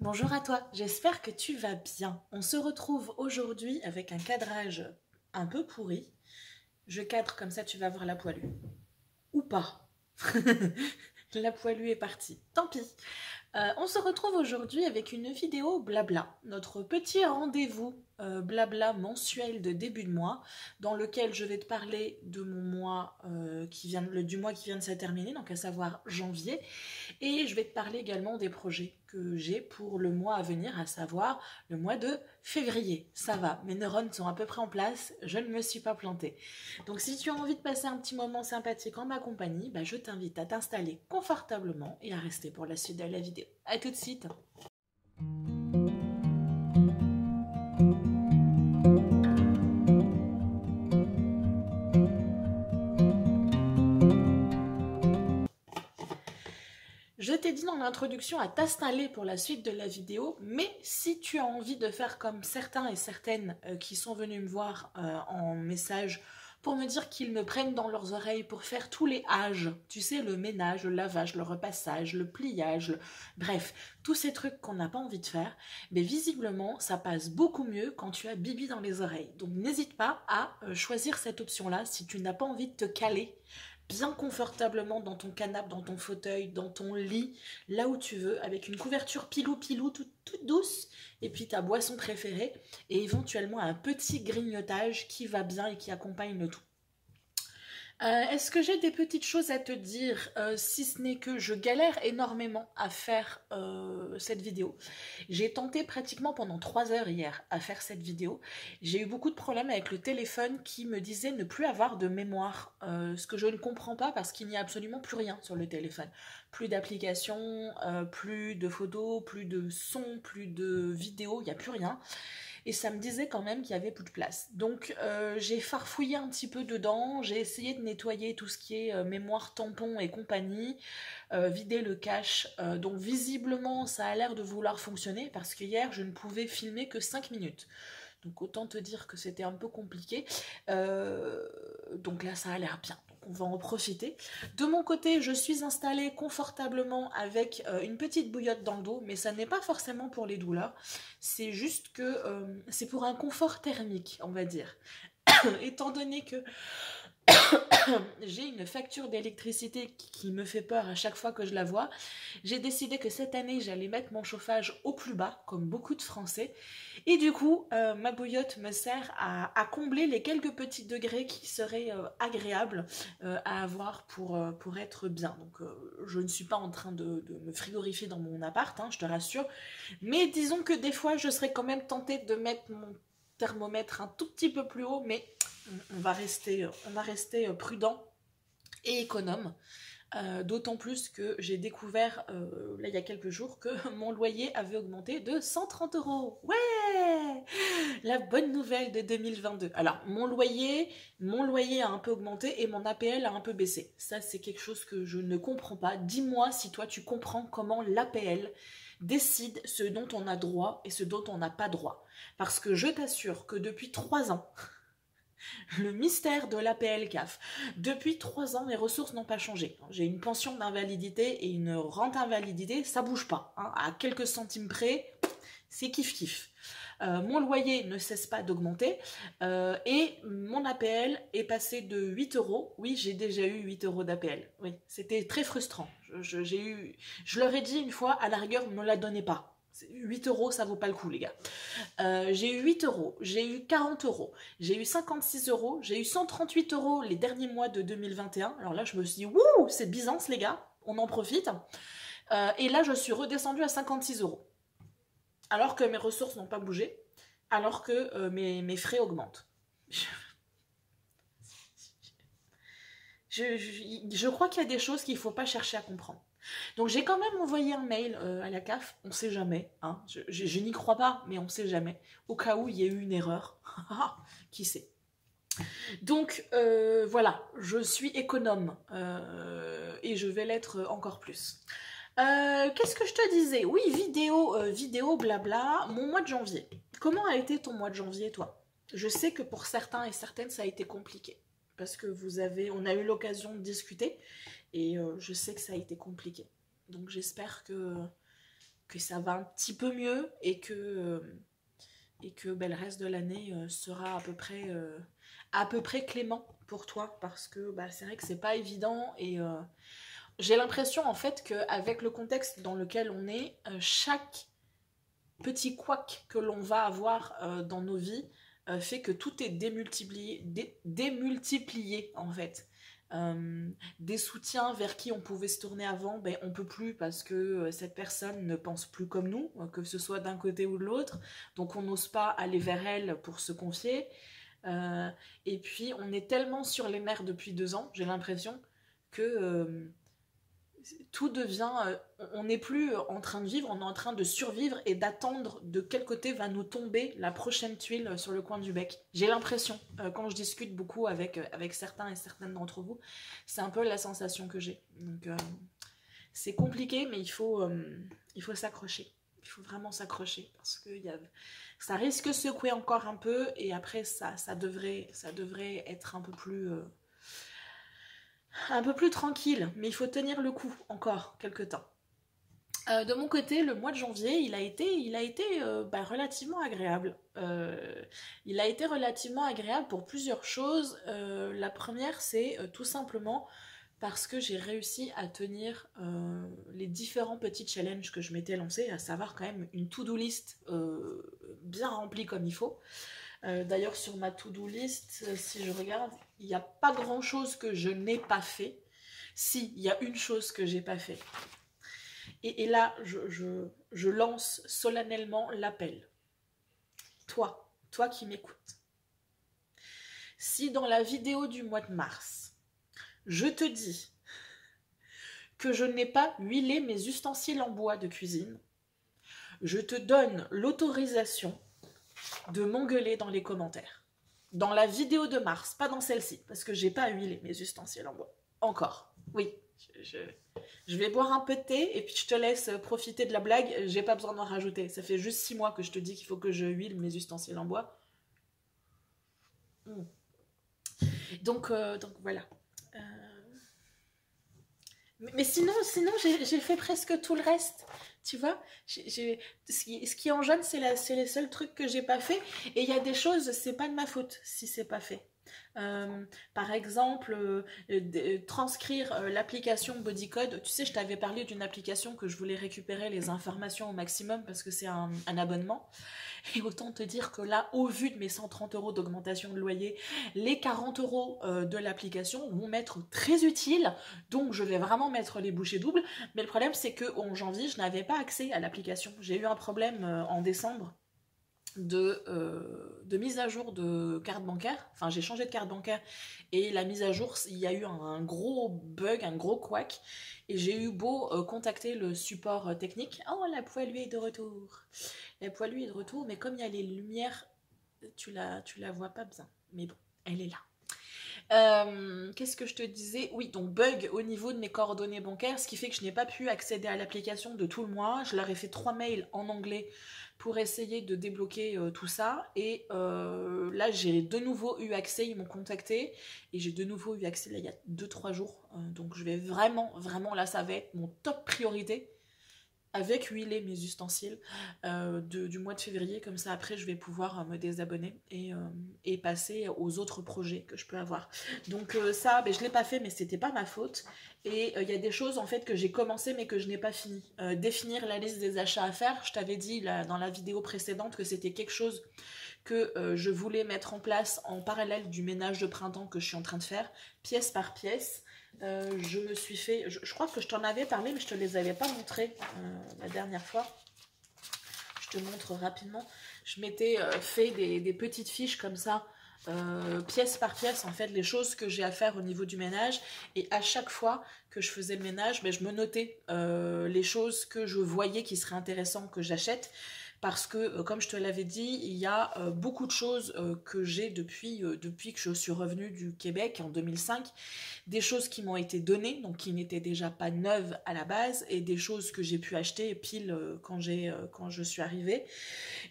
Bonjour à toi, j'espère que tu vas bien. On se retrouve aujourd'hui avec un cadrage un peu pourri. Je cadre comme ça, tu vas voir la poilue. Ou pas. La poilue est partie. Tant pis. On se retrouve aujourd'hui avec une vidéo blabla, notre petit rendez-vous blabla mensuel de début de mois, dans lequel je vais te parler de mon mois du mois qui vient de se terminer, donc à savoir janvier, et je vais te parler également des projets que j'ai pour le mois à venir, à savoir le mois de février. Ça va, mes neurones sont à peu près en place, je ne me suis pas plantée. Donc si tu as envie de passer un petit moment sympathique en ma compagnie, je t'invite à t'installer confortablement et à rester pour la suite de la vidéo. A tout de suite. Je t'ai dit dans l'introduction à t'installer pour la suite de la vidéo, mais si tu as envie de faire comme certains et certaines qui sont venus me voir en message pour me dire qu'ils me prennent dans leurs oreilles pour faire tous les âges, tu sais, le ménage, le lavage, le repassage, le pliage, bref, tous ces trucs qu'on n'a pas envie de faire, mais visiblement, ça passe beaucoup mieux quand tu as Bibi dans les oreilles. Donc n'hésite pas à choisir cette option-là si tu n'as pas envie de te caler bien confortablement dans ton canapé, dans ton fauteuil, dans ton lit, là où tu veux, avec une couverture pilou-pilou toute douce, et puis ta boisson préférée, et éventuellement un petit grignotage qui va bien et qui accompagne le tout. Est-ce que j'ai des petites choses à te dire, si ce n'est que je galère énormément à faire cette vidéo. J'ai tenté pratiquement pendant 3 heures hier à faire cette vidéo. J'ai eu beaucoup de problèmes avec le téléphone qui me disait ne plus avoir de mémoire, ce que je ne comprends pas parce qu'il n'y a absolument plus rien sur le téléphone. Plus d'applications, plus de photos, plus de sons, plus de vidéos, il n'y a plus rien. Et ça me disait quand même qu'il y avait plus de place. Donc j'ai farfouillé un petit peu dedans, j'ai essayé de nettoyer tout ce qui est mémoire, tampon et compagnie, vider le cache. Donc visiblement ça a l'air de vouloir fonctionner parce que hier je ne pouvais filmer que 5 minutes. Donc autant te dire que c'était un peu compliqué. Donc là ça a l'air bien. Donc on va en profiter. De mon côté, je suis installée confortablement avec une petite bouillotte dans le dos, mais ça n'est pas forcément pour les douleurs. C'est juste que c'est pour un confort thermique, on va dire. Étant donné que j'ai une facture d'électricité qui me fait peur à chaque fois que je la vois, j'ai décidé que cette année j'allais mettre mon chauffage au plus bas, comme beaucoup de Français, et du coup ma bouillotte me sert à combler les quelques petits degrés qui seraient agréables à avoir pour être bien. Donc je ne suis pas en train de me frigorifier dans mon appart, hein, je te rassure, mais disons que des fois je serais quand même tentée de mettre mon thermomètre un tout petit peu plus haut, mais on va rester prudent et économe. D'autant plus que j'ai découvert, là il y a quelques jours, que mon loyer avait augmenté de 130 €. Ouais, la bonne nouvelle de 2022. Alors, mon loyer a un peu augmenté et mon APL a un peu baissé. Ça, c'est quelque chose que je ne comprends pas. Dis-moi si toi, tu comprends comment l'APL décide ce dont on a droit et ce dont on n'a pas droit. Parce que je t'assure que depuis 3 ans, le mystère de l'APL CAF. Depuis 3 ans, mes ressources n'ont pas changé. J'ai une pension d'invalidité et une rente invalidité, ça bouge pas. Hein. À quelques centimes près, c'est kiff-kiff. Mon loyer ne cesse pas d'augmenter et mon APL est passé de 8 €. Oui, j'ai déjà eu 8 € d'APL. Oui, c'était très frustrant. Je leur ai dit une fois, à la rigueur, ne me la donnez pas. 8 €, ça vaut pas le coup, les gars. J'ai eu 8 €, j'ai eu 40 €, j'ai eu 56 €, j'ai eu 138 € les derniers mois de 2021. Alors là, je me suis dit, wouh, c'est Byzance, les gars, on en profite. Et là, je suis redescendue à 56 €. Alors que mes ressources n'ont pas bougé, alors que mes frais augmentent. Je crois qu'il y a des choses qu'il ne faut pas chercher à comprendre. Donc j'ai quand même envoyé un mail à la CAF, on ne sait jamais, hein. Je n'y crois pas, mais on ne sait jamais, au cas où il y ait eu une erreur. Qui sait. Donc voilà, je suis économe et je vais l'être encore plus. Qu'est-ce que je te disais? Oui, vidéo, blabla, mon mois de janvier. Comment a été ton mois de janvier, toi? Je sais que pour certains et certaines, ça a été compliqué. Parce que on a eu l'occasion de discuter et je sais que ça a été compliqué. Donc j'espère que ça va un petit peu mieux et que ben, le reste de l'année sera à peu près clément pour toi, parce que bah, c'est vrai que c'est pas évident et j'ai l'impression en fait qu'avec le contexte dans lequel on est, chaque petit couac que l'on va avoir dans nos vies fait que tout est démultiplié en fait. Des soutiens vers qui on pouvait se tourner avant, ben on peut plus parce que cette personne ne pense plus comme nous, que ce soit d'un côté ou de l'autre, donc on n'ose pas aller vers elle pour se confier. Et puis on est tellement sur les nerfs depuis 2 ans, j'ai l'impression que tout devient, on n'est plus en train de vivre, on est en train de survivre et d'attendre de quel côté va nous tomber la prochaine tuile sur le coin du bec. J'ai l'impression, quand je discute beaucoup avec certains et certaines d'entre vous, c'est un peu la sensation que j'ai. Donc c'est compliqué, mais il faut s'accrocher. Il faut vraiment s'accrocher parce que ça risque de secouer encore un peu et après ça devrait être un peu plus tranquille, mais il faut tenir le coup encore quelques temps. De mon côté, le mois de janvier, il a été bah, relativement agréable. Il a été relativement agréable pour plusieurs choses. La première, c'est tout simplement parce que j'ai réussi à tenir les différents petits challenges que je m'étais lancés, à savoir quand même une to-do list bien remplie comme il faut. D'ailleurs, sur ma to-do list, si je regarde, il n'y a pas grand-chose que je n'ai pas fait. Si, il y a une chose que j'ai pas fait. Et là, je lance solennellement l'appel. Toi qui m'écoutes. Si dans la vidéo du mois de mars, je te dis que je n'ai pas huilé mes ustensiles en bois de cuisine, je te donne l'autorisation de m'engueuler dans les commentaires. Dans la vidéo de mars, pas dans celle-ci, parce que j'ai pas huilé mes ustensiles en bois. Encore. Oui, je vais boire un peu de thé et puis je te laisse profiter de la blague. J'ai pas besoin d'en rajouter. Ça fait juste 6 mois que je te dis qu'il faut que je huile mes ustensiles en bois. Donc voilà. Mais sinon j'ai fait presque tout le reste. Tu vois, ce qui en jaune, c'est les seuls trucs que j'ai pas fait. Et il y a des choses, c'est pas de ma faute si c'est pas fait. Par exemple, transcrire l'application Bodycode. Tu sais, je t'avais parlé d'une application que je voulais récupérer les informations au maximum parce que c'est un abonnement. Et autant te dire que là, au vu de mes 130 € d'augmentation de loyer, les 40 € de l'application vont m'être très utiles. Donc, je vais vraiment mettre les bouchées doubles. Mais le problème, c'est qu'en janvier, je n'avais pas accès à l'application. J'ai eu un problème en décembre de mise à jour de carte bancaire. Enfin, j'ai changé de carte bancaire et la mise à jour, il y a eu un gros bug, un gros couac. Et j'ai eu beau contacter le support technique. Oh, la poêlée est de retour. La poêlée est de retour, mais comme il y a les lumières, tu la vois pas bien. Mais bon, elle est là. Qu'est-ce que je te disais? Oui, donc bug au niveau de mes coordonnées bancaires, ce qui fait que je n'ai pas pu accéder à l'application de tout le mois. Je leur ai fait 3 mails en anglais pour essayer de débloquer tout ça. Et là, j'ai de nouveau eu accès, ils m'ont contacté. Et j'ai de nouveau eu accès là, il y a 2-3 jours. Donc je vais vraiment, là, ça va être mon top priorité. Avec huiler mes ustensiles du mois de février, comme ça après je vais pouvoir me désabonner et passer aux autres projets que je peux avoir. Donc ça, ben, je ne l'ai pas fait, mais c'était pas ma faute. Et il y a des choses en fait que j'ai commencé mais que je n'ai pas fini. Définir la liste des achats à faire, je t'avais dit là, dans la vidéo précédente que c'était quelque chose que je voulais mettre en place en parallèle du ménage de printemps que je suis en train de faire, pièce par pièce. Je me suis fait, je crois que je t'en avais parlé mais je te les avais pas montré la dernière fois. Je te montre rapidement. Je m'étais fait des petites fiches comme ça, pièce par pièce en fait, les choses que j'ai à faire au niveau du ménage, et à chaque fois que je faisais le ménage, ben, je me notais les choses que je voyais qui seraient intéressantes que j'achète. Parce que, comme je te l'avais dit, il y a beaucoup de choses que j'ai depuis que je suis revenue du Québec en 2005. Des choses qui m'ont été données, donc qui n'étaient déjà pas neuves à la base, et des choses que j'ai pu acheter pile quand je suis arrivée,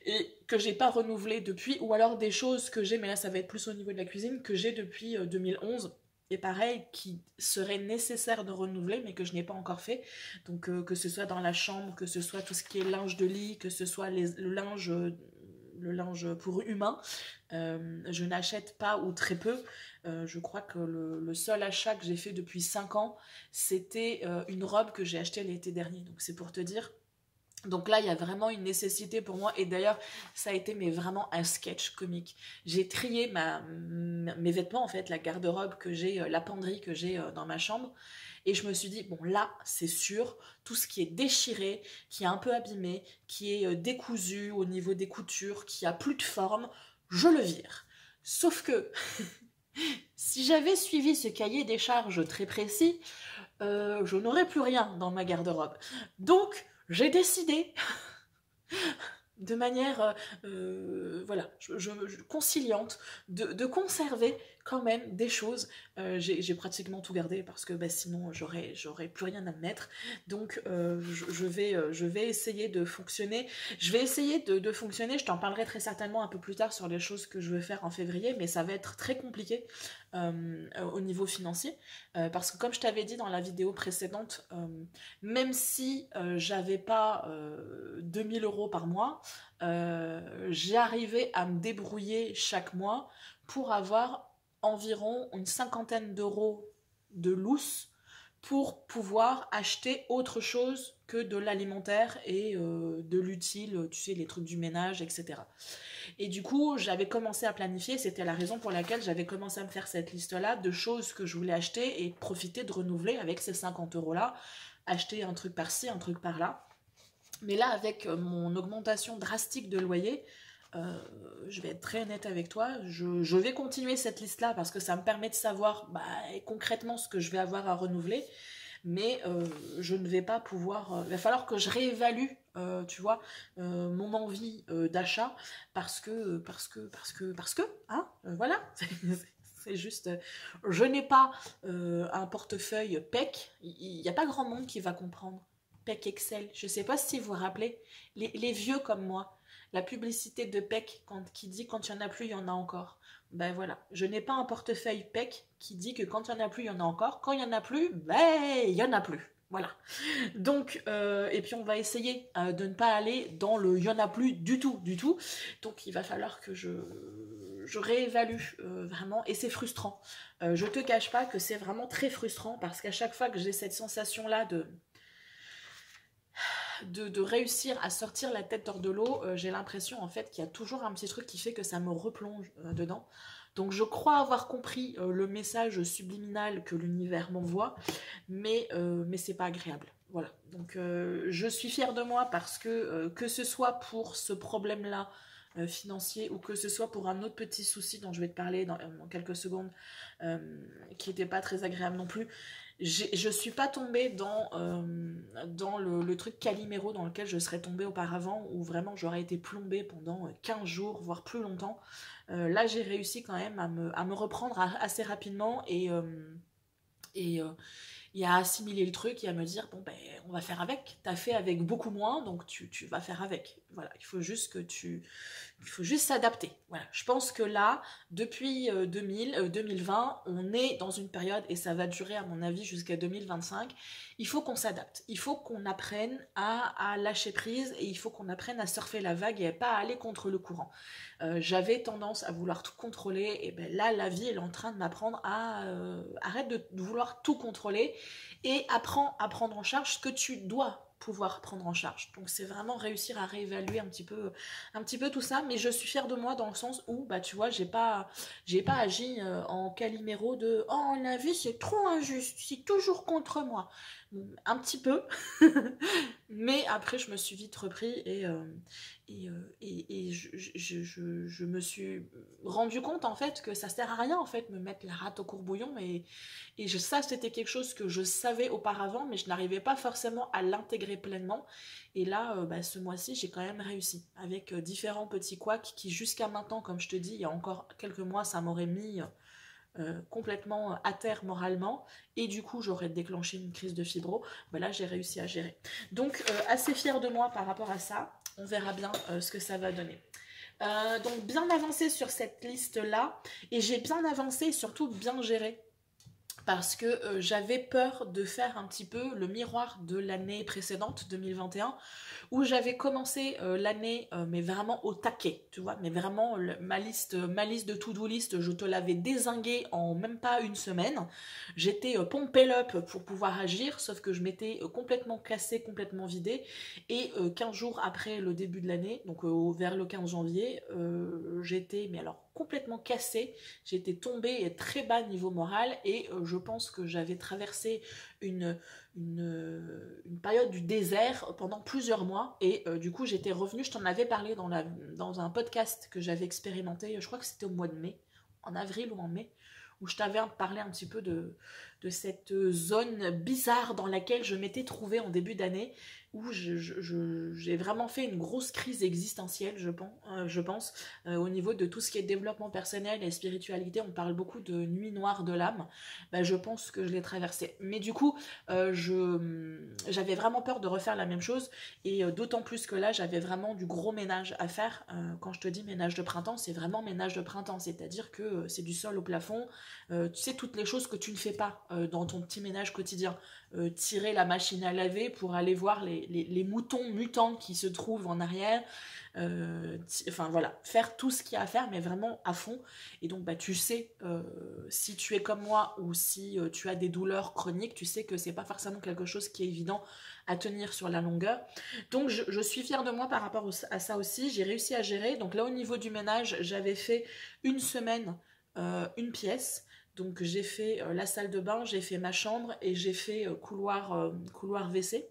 et que j'ai pas renouvelées depuis, ou alors des choses que j'ai, mais là ça va être plus au niveau de la cuisine, que j'ai depuis 2011. et pareil, qui serait nécessaire de renouveler, mais que je n'ai pas encore fait. Donc que ce soit dans la chambre, que ce soit tout ce qui est linge de lit, que ce soit le linge pour humain, je n'achète pas ou très peu. Je crois que le seul achat que j'ai fait depuis 5 ans, c'était une robe que j'ai achetée l'été dernier. Donc c'est pour te dire. Donc là, il y a vraiment une nécessité pour moi. Et d'ailleurs, ça a été mais vraiment un sketch comique. J'ai trié mes vêtements, en fait, la garde-robe que j'ai, la penderie que j'ai dans ma chambre. Et je me suis dit, bon là, c'est sûr, tout ce qui est déchiré, qui est un peu abîmé, qui est décousu au niveau des coutures, qui a plus de forme, je le vire. Sauf que, si j'avais suivi ce cahier des charges très précis, je n'aurais plus rien dans ma garde-robe. Donc, j'ai décidé, de manière voilà, conciliante, de conserver quand même des choses. J'ai pratiquement tout gardé parce que bah, sinon j'aurais plus rien à me mettre. Donc je vais essayer de fonctionner. Je vais essayer de fonctionner. Je t'en parlerai très certainement un peu plus tard sur les choses que je vais faire en février, mais ça va être très compliqué au niveau financier. Parce que comme je t'avais dit dans la vidéo précédente, même si j'avais pas 2000 € par mois, j'ai arrivé à me débrouiller chaque mois pour avoir environ une cinquantaine d'euros de lousse pour pouvoir acheter autre chose que de l'alimentaire et de l'utile, tu sais, les trucs du ménage, etc. Et du coup, j'avais commencé à planifier, c'était la raison pour laquelle j'avais commencé à me faire cette liste-là de choses que je voulais acheter et profiter de renouveler avec ces 50 € là, acheter un truc par-ci, un truc par-là. Mais là, avec mon augmentation drastique de loyer, je vais être très honnête avec toi, je vais continuer cette liste-là parce que ça me permet de savoir bah, concrètement ce que je vais avoir à renouveler, mais je ne vais pas pouvoir... il va falloir que je réévalue, tu vois, mon envie d'achat parce que, hein, voilà, c'est juste... je n'ai pas un portefeuille PEC, il n'y a pas grand monde qui va comprendre. PEC Excel, je ne sais pas si vous vous rappelez, les vieux comme moi, la publicité de PEC qui dit quand il n'y en a plus, il y en a encore. Ben voilà, je n'ai pas un portefeuille PEC qui dit que quand il n'y en a plus, il y en a encore. Quand il n'y en a plus, ben il n'y en a plus. Voilà. Donc, et puis on va essayer de ne pas aller dans le il n'y en a plus du tout, du tout. Donc il va falloir que je réévalue vraiment, et c'est frustrant. Je te cache pas que c'est vraiment très frustrant parce qu'à chaque fois que j'ai cette sensation-là de réussir à sortir la tête hors de l'eau, j'ai l'impression en fait qu'il y a toujours un petit truc qui fait que ça me replonge dedans. Donc je crois avoir compris le message subliminal que l'univers m'envoie, mais c'est pas agréable. Voilà, donc je suis fière de moi parce que ce soit pour ce problème-là financier ou que ce soit pour un autre petit souci dont je vais te parler dans quelques secondes, qui n'était pas très agréable non plus, je suis pas tombée dans le truc Calimero dans lequel je serais tombée auparavant, où vraiment j'aurais été plombée pendant 15 jours, voire plus longtemps. Là, j'ai réussi quand même à me reprendre assez rapidement et à assimiler le truc et à me dire, bon, ben, on va faire avec. T'as fait avec beaucoup moins, donc tu vas faire avec. Voilà, il faut juste il faut juste s'adapter. Voilà, je pense que là, depuis 2020, on est dans une période, et ça va durer à mon avis jusqu'à 2025, il faut qu'on s'adapte. Il faut qu'on apprenne à lâcher prise et il faut qu'on apprenne à surfer la vague et pas à aller contre le courant. J'avais tendance à vouloir tout contrôler, et ben là, la vie, elle est en train de m'apprendre à arrête de vouloir tout contrôler et apprends à prendre en charge ce que tu dois pouvoir prendre en charge. Donc c'est vraiment réussir à réévaluer un petit peu tout ça, mais je suis fière de moi dans le sens où bah tu vois, j'ai pas agi en Calimero de oh la vie c'est trop injuste, c'est toujours contre moi. Un petit peu, mais après je me suis vite repris et je me suis rendu compte en fait que ça sert à rien en fait me mettre la rate au courbouillon ça c'était quelque chose que je savais auparavant mais je n'arrivais pas forcément à l'intégrer pleinement et là bah, ce mois-ci j'ai quand même réussi avec différents petits couacs qui jusqu'à maintenant comme je te dis il y a encore quelques mois ça m'aurait mis complètement à terre moralement et du coup j'aurais déclenché une crise de fibro. Ben là j'ai réussi à gérer, donc assez fière de moi par rapport à ça. On verra bien ce que ça va donner. Donc bien avancé sur cette liste là et j'ai bien avancé et surtout bien géré parce que j'avais peur de faire un petit peu le miroir de l'année précédente, 2021, où j'avais commencé l'année, mais vraiment au taquet, tu vois, mais vraiment ma liste de to-do list, je te l'avais dézinguée en même pas une semaine. J'étais pompée up pour pouvoir agir, sauf que je m'étais complètement cassée, complètement vidée, et 15 jours après le début de l'année, donc vers le 15 janvier, j'étais, mais alors complètement cassée, j'étais tombée très bas niveau moral, et je pense que j'avais traversé une, une période du désert pendant plusieurs mois, et du coup j'étais revenue, je t'en avais parlé dans un podcast que j'avais expérimenté, je crois que c'était au mois de mai, en avril ou en mai, où je t'avais parlé un petit peu de cette zone bizarre dans laquelle je m'étais trouvée en début d'année, où j'ai vraiment fait une grosse crise existentielle, je pense au niveau de tout ce qui est développement personnel et spiritualité. On parle beaucoup de nuit noire de l'âme. Bah, je pense que je l'ai traversée. Mais du coup, j'avais vraiment peur de refaire la même chose, et d'autant plus que là, j'avais vraiment du gros ménage à faire. Quand je te dis ménage de printemps, c'est vraiment ménage de printemps, c'est-à-dire que c'est du sol au plafond, tu sais, toutes les choses que tu ne fais pas dans ton petit ménage quotidien. Tirer la machine à laver pour aller voir les moutons mutants qui se trouvent en arrière. Enfin voilà, faire tout ce qu'il y a à faire, mais vraiment à fond. Et donc bah, tu sais, si tu es comme moi, ou si tu as des douleurs chroniques, tu sais que c'est pas forcément quelque chose qui est évident à tenir sur la longueur. Donc je suis fière de moi par rapport à ça aussi. J'ai réussi à gérer. Donc là, au niveau du ménage, j'avais fait une semaine, une pièce. Donc j'ai fait la salle de bain, j'ai fait ma chambre, et j'ai fait couloir WC.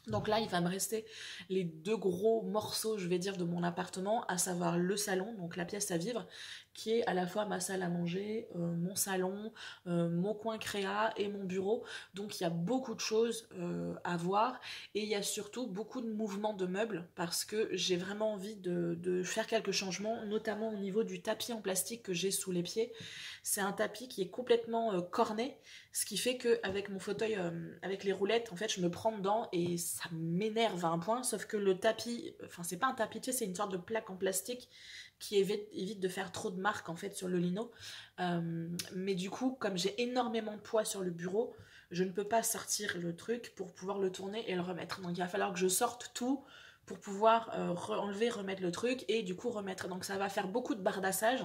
Donc là, il va me rester les deux gros morceaux, je vais dire, de mon appartement, à savoir le salon, donc la pièce à vivre, qui est à la fois ma salle à manger, mon salon, mon coin créa et mon bureau. Donc il y a beaucoup de choses à voir, et il y a surtout beaucoup de mouvements de meubles, parce que j'ai vraiment envie de faire quelques changements, notamment au niveau du tapis en plastique que j'ai sous les pieds. C'est un tapis qui est complètement corné, ce qui fait qu'avec mon fauteuil, avec les roulettes, en fait, je me prends dedans et ça m'énerve à un point. Sauf que le tapis, enfin, c'est pas un tapis, tu sais, c'est une sorte de plaque en plastique qui évite de faire trop de marques en fait sur le lino. Mais du coup, comme j'ai énormément de poids sur le bureau, je ne peux pas sortir le truc pour pouvoir le tourner et le remettre. Donc il va falloir que je sorte tout pour pouvoir enlever, remettre le truc et du coup remettre. Donc ça va faire beaucoup de bardassage.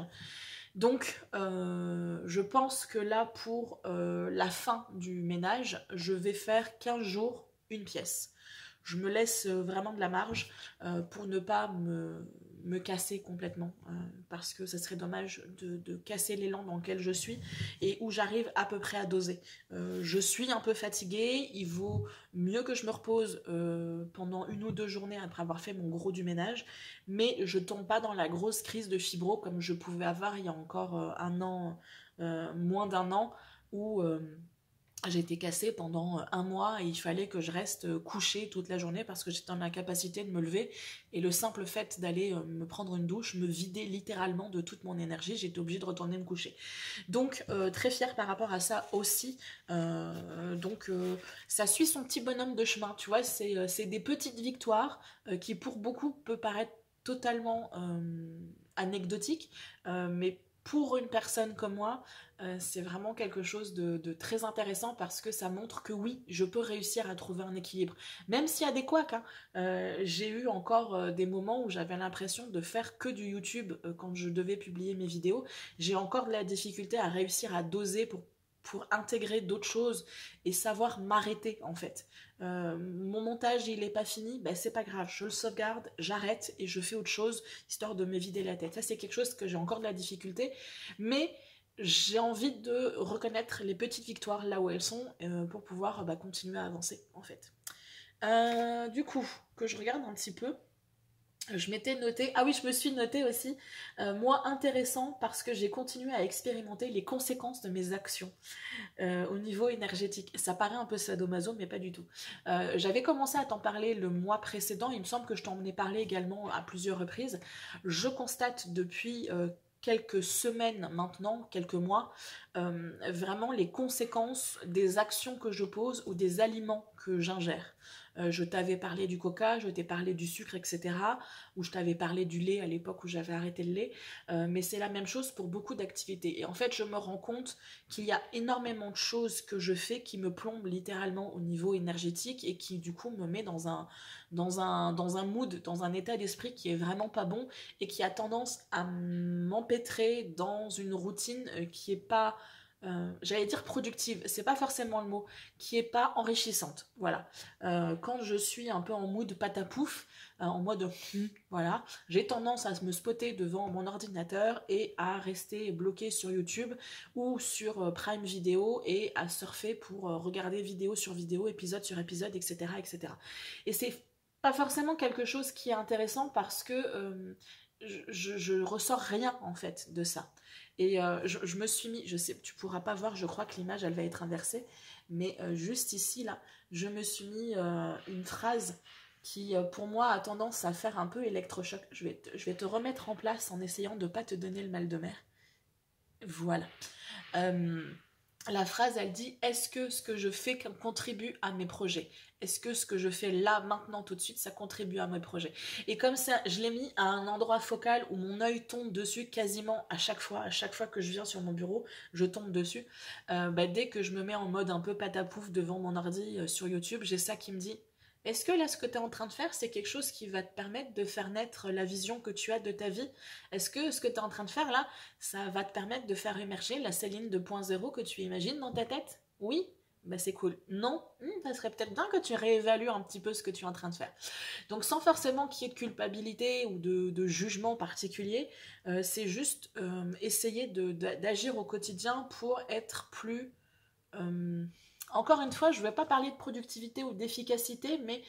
Donc, je pense que là, pour la fin du ménage, je vais faire 15 jours, une pièce. Je me laisse vraiment de la marge pour ne pas me casser complètement, parce que ça serait dommage de casser l'élan dans lequel je suis et où j'arrive à peu près à doser. Je suis un peu fatiguée, il vaut mieux que je me repose pendant 1 ou 2 journées après avoir fait mon gros du ménage, mais je tombe pas dans la grosse crise de fibro comme je pouvais avoir il y a encore un an, moins d'un an, où j'ai été cassée pendant un mois et il fallait que je reste couchée toute la journée parce que j'étais en incapacité de me lever, et le simple fait d'aller me prendre une douche me vidait littéralement de toute mon énergie, j'étais obligée de retourner me coucher. Donc très fière par rapport à ça aussi. Donc ça suit son petit bonhomme de chemin, tu vois, c'est des petites victoires qui pour beaucoup peut paraître totalement anecdotique, mais pour une personne comme moi, c'est vraiment quelque chose de très intéressant, parce que ça montre que oui, je peux réussir à trouver un équilibre. Même s'il y a des couacs, hein. J'ai eu encore des moments où j'avais l'impression de faire que du YouTube quand je devais publier mes vidéos. J'ai encore de la difficulté à réussir à doser pour intégrer d'autres choses et savoir m'arrêter en fait. Mon montage il est pas fini, ben c'est pas grave, je le sauvegarde, j'arrête et je fais autre chose histoire de me vider la tête. Ça c'est quelque chose que j'ai encore de la difficulté, mais j'ai envie de reconnaître les petites victoires là où elles sont pour pouvoir continuer à avancer en fait. Du coup, que je regarde un petit peu, je m'étais noté, ah oui, je me suis noté aussi, moi intéressant parce que j'ai continué à expérimenter les conséquences de mes actions au niveau énergétique. Ça paraît un peu sadomaso, mais pas du tout. J'avais commencé à t'en parler le mois précédent, il me semble que je t'en ai parlé également à plusieurs reprises. Je constate depuis quelques semaines maintenant, quelques mois, vraiment les conséquences des actions que je pose ou des aliments que j'ingère. Je t'avais parlé du coca, je t'ai parlé du sucre, etc. Ou je t'avais parlé du lait à l'époque où j'avais arrêté le lait. Mais c'est la même chose pour beaucoup d'activités. Et en fait, je me rends compte qu'il y a énormément de choses que je fais qui me plombent littéralement au niveau énergétique et qui du coup me met dans un mood, dans un état d'esprit qui est vraiment pas bon et qui a tendance à m'empêtrer dans une routine qui est pas j'allais dire productive, c'est pas forcément le mot, qui est pas enrichissante. Voilà. Quand je suis un peu en mood patapouf, en mode voilà, j'ai tendance à me spotter devant mon ordinateur et à rester bloqué sur YouTube ou sur Prime Video et à surfer pour regarder vidéo sur vidéo, épisode sur épisode, etc. etc. Et c'est pas forcément quelque chose qui est intéressant parce que je ressors rien en fait de ça. Et je me suis mis, je sais, tu pourras pas voir, je crois que l'image elle va être inversée, mais juste ici là, je me suis mis une phrase qui pour moi a tendance à faire un peu électrochoc. Je vais te remettre en place en essayant de pas te donner le mal de mer. Voilà. La phrase, elle dit: est-ce que ce que je fais contribue à mes projets? Est-ce que ce que je fais là, maintenant, tout de suite, ça contribue à mes projets? Et comme ça, je l'ai mis à un endroit focal où mon œil tombe dessus quasiment à chaque fois que je viens sur mon bureau, je tombe dessus. Dès que je me mets en mode un peu patapouf devant mon ordi sur YouTube, j'ai ça qui me dit: est-ce que là, ce que tu es en train de faire, c'est quelque chose qui va te permettre de faire naître la vision que tu as de ta vie? Est-ce que ce que tu es en train de faire là, ça va te permettre de faire émerger la Céline 2.0 que tu imagines dans ta tête? Oui? Bah c'est cool. Non? Ça serait peut-être bien que tu réévalues un petit peu ce que tu es en train de faire. Donc sans forcément qu'il y ait de culpabilité ou de jugement particulier, c'est juste essayer d'agir au quotidien pour être plus... encore une fois, je ne vais pas parler de productivité ou d'efficacité, mais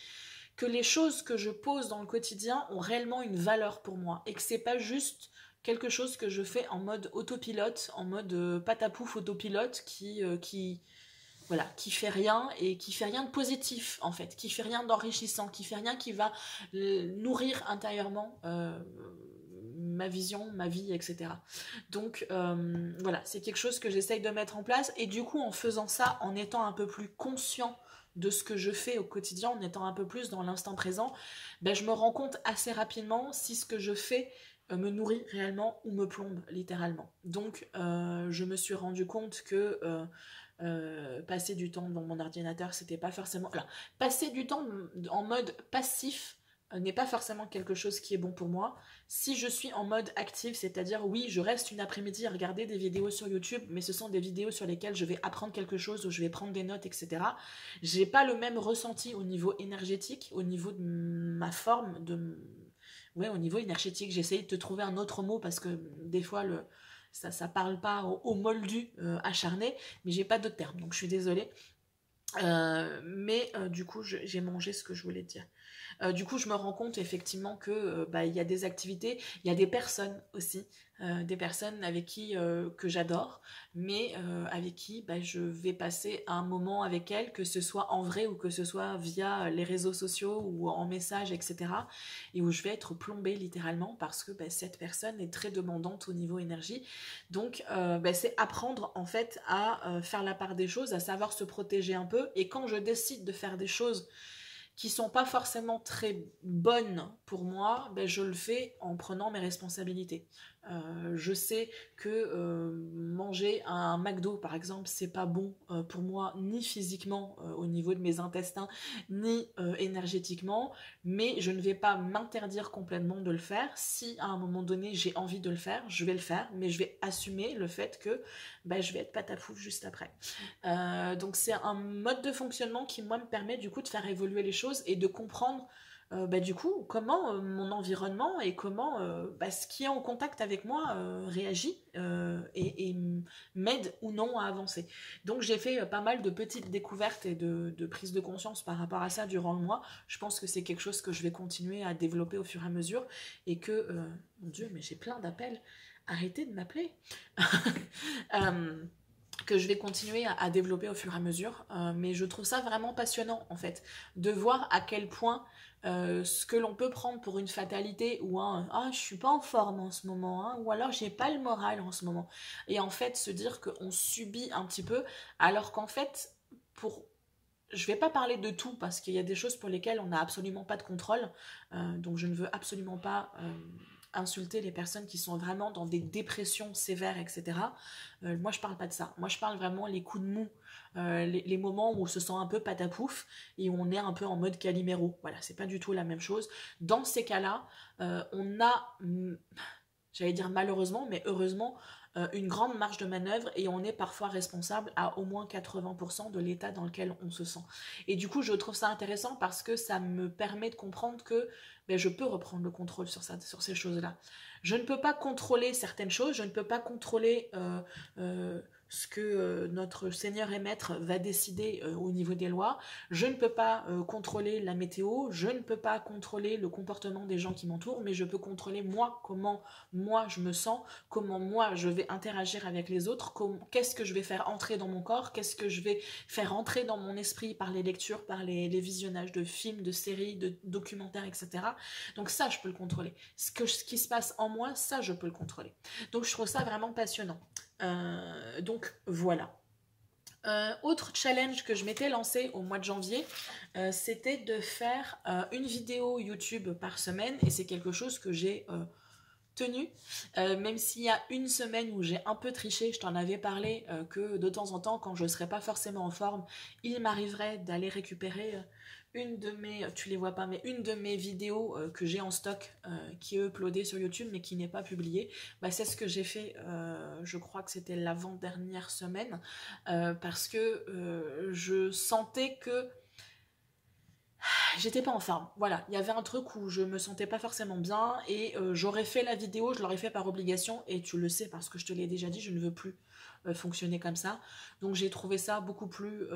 que les choses que je pose dans le quotidien ont réellement une valeur pour moi et que c'est pas juste quelque chose que je fais en mode autopilote, en mode patapouf autopilote voilà, qui fait rien et qui fait rien de positif en fait, qui fait rien d'enrichissant, qui fait rien qui va nourrir intérieurement ma vision, ma vie, etc. Donc voilà, c'est quelque chose que j'essaye de mettre en place et du coup en faisant ça, en étant un peu plus conscient de ce que je fais au quotidien, en étant un peu plus dans l'instant présent, je me rends compte assez rapidement si ce que je fais me nourrit réellement ou me plombe littéralement. Donc je me suis rendu compte que passer du temps devant mon ordinateur, c'était pas forcément... Voilà, passer du temps en mode passif n'est pas forcément quelque chose qui est bon pour moi. Si je suis en mode actif, c'est-à-dire oui, je reste une après-midi à regarder des vidéos sur YouTube, mais ce sont des vidéos sur lesquelles je vais apprendre quelque chose, ou je vais prendre des notes, etc. J'ai pas le même ressenti au niveau énergétique, au niveau de ma forme, ouais, au niveau énergétique. J'essaye de te trouver un autre mot parce que des fois ça parle pas au moldu acharné, mais j'ai pas d'autres termes, donc je suis désolée. Du coup, j'ai mangé ce que je voulais dire. Du coup, je me rends compte effectivement que il y a des activités, il y a des personnes aussi, des personnes avec qui que j'adore, mais avec qui je vais passer un moment avec elles, que ce soit en vrai ou que ce soit via les réseaux sociaux ou en message, etc. Et où je vais être plombée littéralement parce que cette personne est très demandante au niveau énergie. Donc, c'est apprendre en fait à faire la part des choses, à savoir se protéger un peu. Et quand je décide de faire des choses qui sont pas forcément très bonnes pour moi, je le fais en prenant mes responsabilités. Je sais que manger un McDo par exemple, c'est pas bon pour moi ni physiquement au niveau de mes intestins, ni énergétiquement, mais je ne vais pas m'interdire complètement de le faire. Si à un moment donné j'ai envie de le faire, je vais le faire, mais je vais assumer le fait que je vais être patapouf juste après. Donc c'est un mode de fonctionnement qui moi me permet du coup de faire évoluer les choses et de comprendre du coup comment mon environnement et comment ce qui est en contact avec moi réagit et m'aide ou non à avancer. Donc j'ai fait pas mal de petites découvertes et de prise de conscience par rapport à ça durant le mois. Je pense que c'est quelque chose que je vais continuer à développer au fur et à mesure et que mon Dieu, mais j'ai plein d'appels, arrêtez de m'appeler. Que je vais continuer à développer au fur et à mesure, mais je trouve ça vraiment passionnant en fait, de voir à quel point ce que l'on peut prendre pour une fatalité ou un « ah je suis pas en forme en ce moment hein, » ou alors « j'ai pas le moral en ce moment » et en fait se dire qu'on subit un petit peu alors qu'en fait pour je vais pas parler de tout parce qu'il y a des choses pour lesquelles on n'a absolument pas de contrôle. Donc je ne veux absolument pas insulter les personnes qui sont vraiment dans des dépressions sévères, etc. Moi, je parle pas de ça. Moi, je parle vraiment les coups de mou, les moments où on se sent un peu patapouf et où on est un peu en mode Calimero. Voilà, c'est pas du tout la même chose. Dans ces cas-là, on a, j'allais dire malheureusement, mais heureusement, une grande marge de manœuvre et on est parfois responsable à au moins 80% de l'état dans lequel on se sent. Et du coup, je trouve ça intéressant parce que ça me permet de comprendre que ben, je peux reprendre le contrôle sur ces choses-là. Je ne peux pas contrôler certaines choses, je ne peux pas contrôler ce que notre Seigneur et Maître va décider au niveau des lois. Je ne peux pas contrôler la météo, je ne peux pas contrôler le comportement des gens qui m'entourent, mais je peux contrôler moi, comment moi je me sens, comment moi je vais interagir avec les autres, qu'est-ce que je vais faire entrer dans mon corps, qu'est-ce que je vais faire entrer dans mon esprit par les lectures, par les visionnages de films, de séries, de documentaires, etc. Donc ça, je peux le contrôler. Ce qui se passe en moi, ça, je peux le contrôler. Donc je trouve ça vraiment passionnant. Donc voilà. Autre challenge que je m'étais lancé au mois de janvier, c'était de faire une vidéo YouTube par semaine et c'est quelque chose que j'ai tenu, même s'il y a une semaine où j'ai un peu triché, je t'en avais parlé, que de temps en temps quand je ne serais pas forcément en forme, il m'arriverait d'aller récupérer une de mes, tu les vois pas, mais une de mes vidéos que j'ai en stock, qui est uploadée sur YouTube mais qui n'est pas publiée. Bah, c'est ce que j'ai fait, je crois que c'était l'avant-dernière semaine, parce que je sentais que j'étais pas en forme. Voilà, il y avait un truc où je me sentais pas forcément bien et j'aurais fait la vidéo, je l'aurais fait par obligation et tu le sais parce que je te l'ai déjà dit, je ne veux plus fonctionner comme ça. Donc j'ai trouvé ça beaucoup plus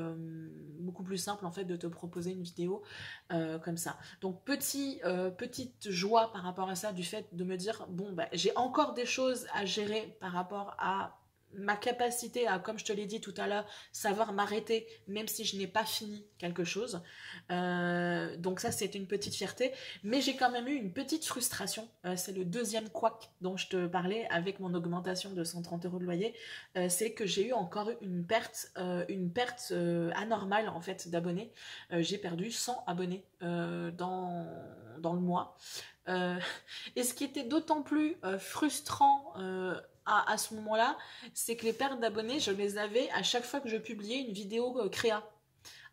simple en fait de te proposer une vidéo comme ça. Donc petite joie par rapport à ça du fait de me dire bon bah j'ai encore des choses à gérer par rapport à ma capacité à, comme je te l'ai dit tout à l'heure, savoir m'arrêter même si je n'ai pas fini quelque chose. Donc ça c'est une petite fierté, mais j'ai quand même eu une petite frustration. C'est le deuxième couac dont je te parlais avec mon augmentation de 130 € de loyer. C'est que j'ai eu encore une perte anormale en fait d'abonnés. J'ai perdu 100 abonnés dans le mois. Et ce qui était d'autant plus frustrant à ce moment-là, c'est que les pertes d'abonnés, je les avais à chaque fois que je publiais une vidéo créa.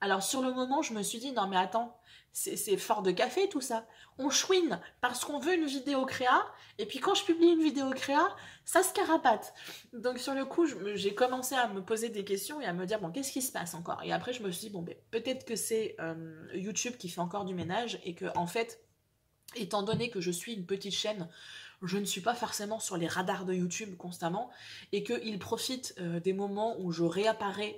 Alors sur le moment, je me suis dit, non mais attends, c'est fort de café tout ça. On chouine parce qu'on veut une vidéo créa, et puis quand je publie une vidéo créa, ça se carapate. Donc sur le coup, j'ai commencé à me poser des questions et à me dire, bon, qu'est-ce qui se passe encore? Et après, je me suis dit, bon, ben, peut-être que c'est YouTube qui fait encore du ménage, et que en fait, étant donné que je suis une petite chaîne, je ne suis pas forcément sur les radars de YouTube constamment et qu'il profite des moments où je réapparais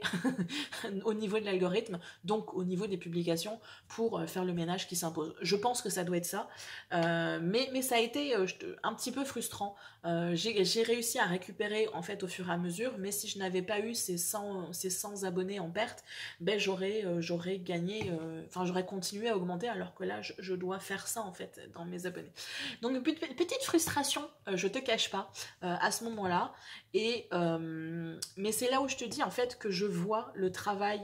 au niveau de l'algorithme, donc au niveau des publications, pour faire le ménage qui s'impose. Je pense que ça doit être ça, mais ça a été un petit peu frustrant. J'ai réussi à récupérer en fait au fur et à mesure, mais si je n'avais pas eu ces 100 abonnés en perte, ben j'aurais gagné, enfin j'aurais continué à augmenter, alors que là je dois faire ça en fait dans mes abonnés. Donc petite frustration, je te cache pas, à ce moment-là, mais c'est là où je te dis en fait que je vois le travail,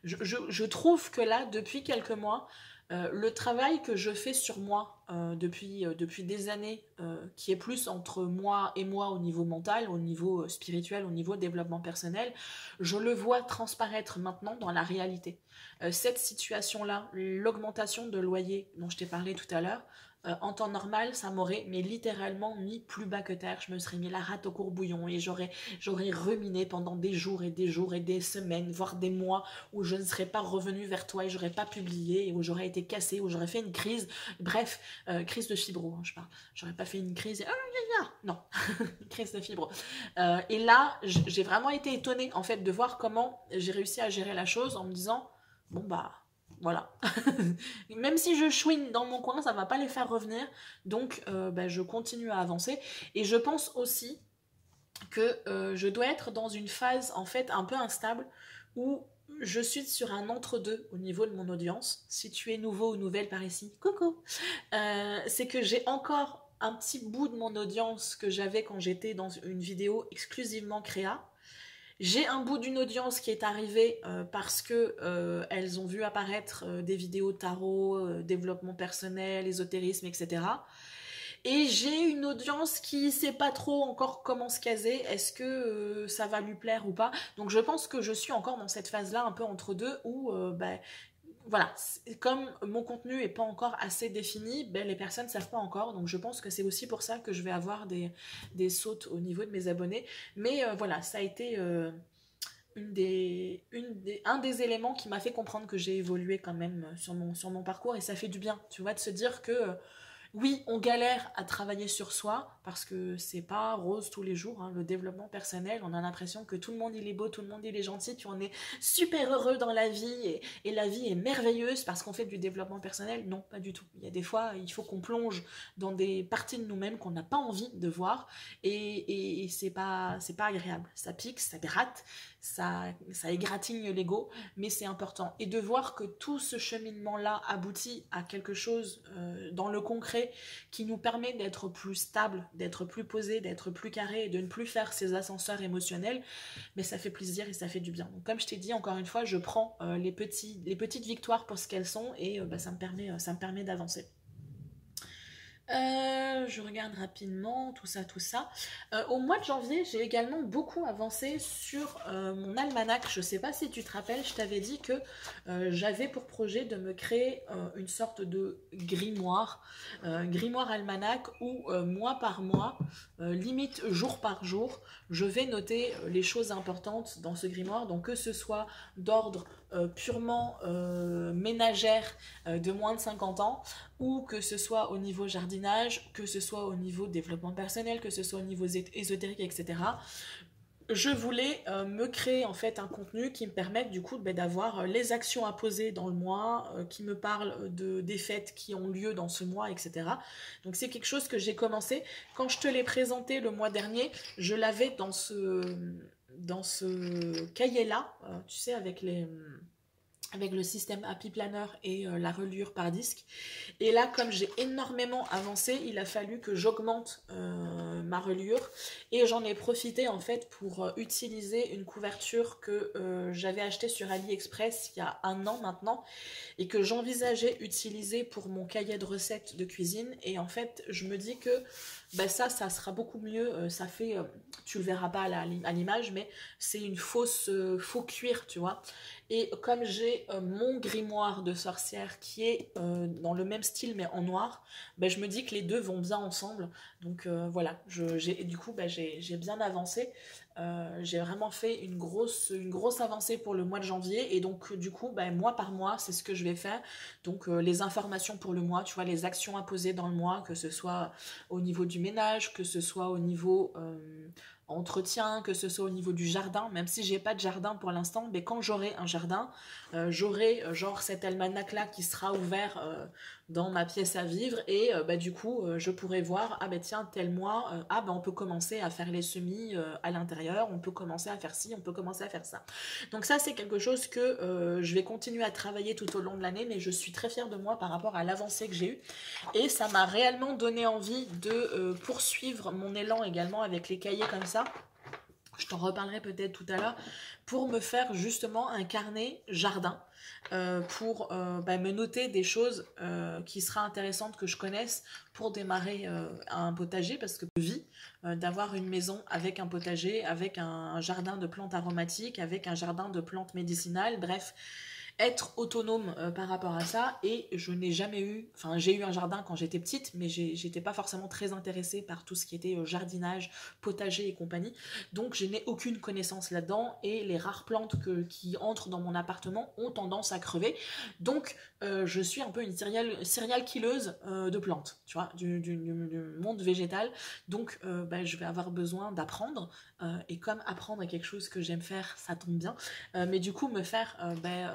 je trouve que là depuis quelques mois, le travail que je fais sur moi depuis des années, qui est plus entre moi et moi au niveau mental, au niveau spirituel, au niveau développement personnel, je le vois transparaître maintenant dans la réalité. Cette situation-là, l'augmentation de loyer dont je t'ai parlé tout à l'heure, en temps normal, ça m'aurait mais littéralement mis plus bas que terre. Je me serais mis la rate au courbouillon et j'aurais ruminé pendant des jours et des jours et des semaines, voire des mois, où je ne serais pas revenue vers toi et j'aurais pas publié, et où j'aurais été cassée, où j'aurais fait une crise. Bref, crise de fibro, hein, je parle. J'aurais pas fait une crise et... non, crise de fibro. Et là, j'ai vraiment été étonnée en fait de voir comment j'ai réussi à gérer la chose en me disant, bon bah... voilà. Même si je chouine dans mon coin, ça va pas les faire revenir. Donc, bah, je continue à avancer. Et je pense aussi que je dois être dans une phase, en fait, un peu instable, où je suis sur un entre-deux au niveau de mon audience. Si tu es nouveau ou nouvelle par ici, coucou. C'est que j'ai encore un petit bout de mon audience que j'avais quand j'étais dans une vidéo exclusivement créa. J'ai un bout d'une audience qui est arrivée parce que elles ont vu apparaître des vidéos tarot, développement personnel, ésotérisme, etc. Et j'ai une audience qui sait pas trop encore comment se caser, est-ce que ça va lui plaire ou pas. Donc je pense que je suis encore dans cette phase-là, un peu entre deux, où voilà, comme mon contenu est pas encore assez défini, ben, les personnes ne savent pas encore. Donc je pense que c'est aussi pour ça que je vais avoir des sautes au niveau de mes abonnés. Mais voilà, ça a été un des éléments qui m'a fait comprendre que j'ai évolué quand même sur mon parcours. Et ça fait du bien, tu vois, de se dire que oui, on galère à travailler sur soi parce que c'est pas rose tous les jours, hein, le développement personnel. On a l'impression que tout le monde il est beau, tout le monde il est gentil, puis on est super heureux dans la vie et la vie est merveilleuse parce qu'on fait du développement personnel. Non, pas du tout. Il y a des fois, il faut qu'on plonge dans des parties de nous-mêmes qu'on n'a pas envie de voir et c'est pas agréable. Ça pique, ça gratte, ça égratigne l'ego, mais c'est important. Et de voir que tout ce cheminement-là aboutit à quelque chose dans le concret qui nous permet d'être plus stable, d'être plus posé, d'être plus carré et de ne plus faire ces ascenseurs émotionnels, mais ça fait plaisir et ça fait du bien. Donc comme je t'ai dit, encore une fois, je prends les petites victoires pour ce qu'elles sont et ça me permet d'avancer. Je regarde rapidement tout ça, tout ça. Au mois de janvier, j'ai également beaucoup avancé sur mon almanach. Je sais pas si tu te rappelles, je t'avais dit que j'avais pour projet de me créer une sorte de grimoire, grimoire almanach où mois par mois, limite jour par jour, je vais noter les choses importantes dans ce grimoire. Donc que ce soit d'ordre purement ménagère de moins de 50 ans, ou que ce soit au niveau jardinage, que ce soit au niveau développement personnel, que ce soit au niveau ésotérique, etc. Je voulais me créer en fait un contenu qui me permette du coup d'avoir les actions à poser dans le mois, qui me parlent des fêtes qui ont lieu dans ce mois, etc. Donc c'est quelque chose que j'ai commencé. Quand je te l'ai présenté le mois dernier, je l'avais dans ce cahier-là, tu sais, avec le système Happy Planner et la reliure par disque. Et là, comme j'ai énormément avancé, il a fallu que j'augmente ma reliure et j'en ai profité en fait pour utiliser une couverture que j'avais achetée sur AliExpress il y a un an maintenant et que j'envisageais utiliser pour mon cahier de recettes de cuisine. Et en fait, je me dis que ça sera beaucoup mieux. Ça fait, tu le verras pas à l'image, mais c'est une faux cuir, tu vois. Et comme j'ai mon grimoire de sorcière qui est dans le même style mais en noir, je me dis que les deux vont bien ensemble. Donc voilà, du coup j'ai bien avancé. J'ai vraiment fait une grosse avancée pour le mois de janvier. Et donc du coup, mois par mois, c'est ce que je vais faire. Donc les informations pour le mois, tu vois, les actions à poser dans le mois, que ce soit au niveau du ménage, que ce soit au niveau entretien, que ce soit au niveau du jardin, même si j'ai pas de jardin pour l'instant, mais quand j'aurai un jardin, j'aurai genre cet almanach là qui sera ouvert dans ma pièce à vivre et du coup je pourrai voir, ah tiens tel mois, on peut commencer à faire les semis à l'intérieur, on peut commencer à faire ci, on peut commencer à faire ça. Donc ça c'est quelque chose que je vais continuer à travailler tout au long de l'année, mais je suis très fière de moi par rapport à l'avancée que j'ai eue et ça m'a réellement donné envie de poursuivre mon élan également avec les cahiers comme ça. Je t'en reparlerai peut-être tout à l'heure, pour me faire justement un carnet jardin, pour me noter des choses qui seraient intéressantes que je connaisse pour démarrer un potager, parce que je vis d'avoir une maison avec un potager, avec un jardin de plantes aromatiques, avec un jardin de plantes médicinales, bref, être autonome par rapport à ça. Et je n'ai jamais eu, enfin j'ai eu un jardin quand j'étais petite, mais j'étais pas forcément très intéressée par tout ce qui était jardinage, potager et compagnie, donc je n'ai aucune connaissance là-dedans et les rares plantes qui entrent dans mon appartement ont tendance à crever. Donc je suis un peu une serial killeuse de plantes, tu vois, du monde végétal. Donc je vais avoir besoin d'apprendre et comme apprendre est quelque chose que j'aime faire, ça tombe bien, mais du coup me faire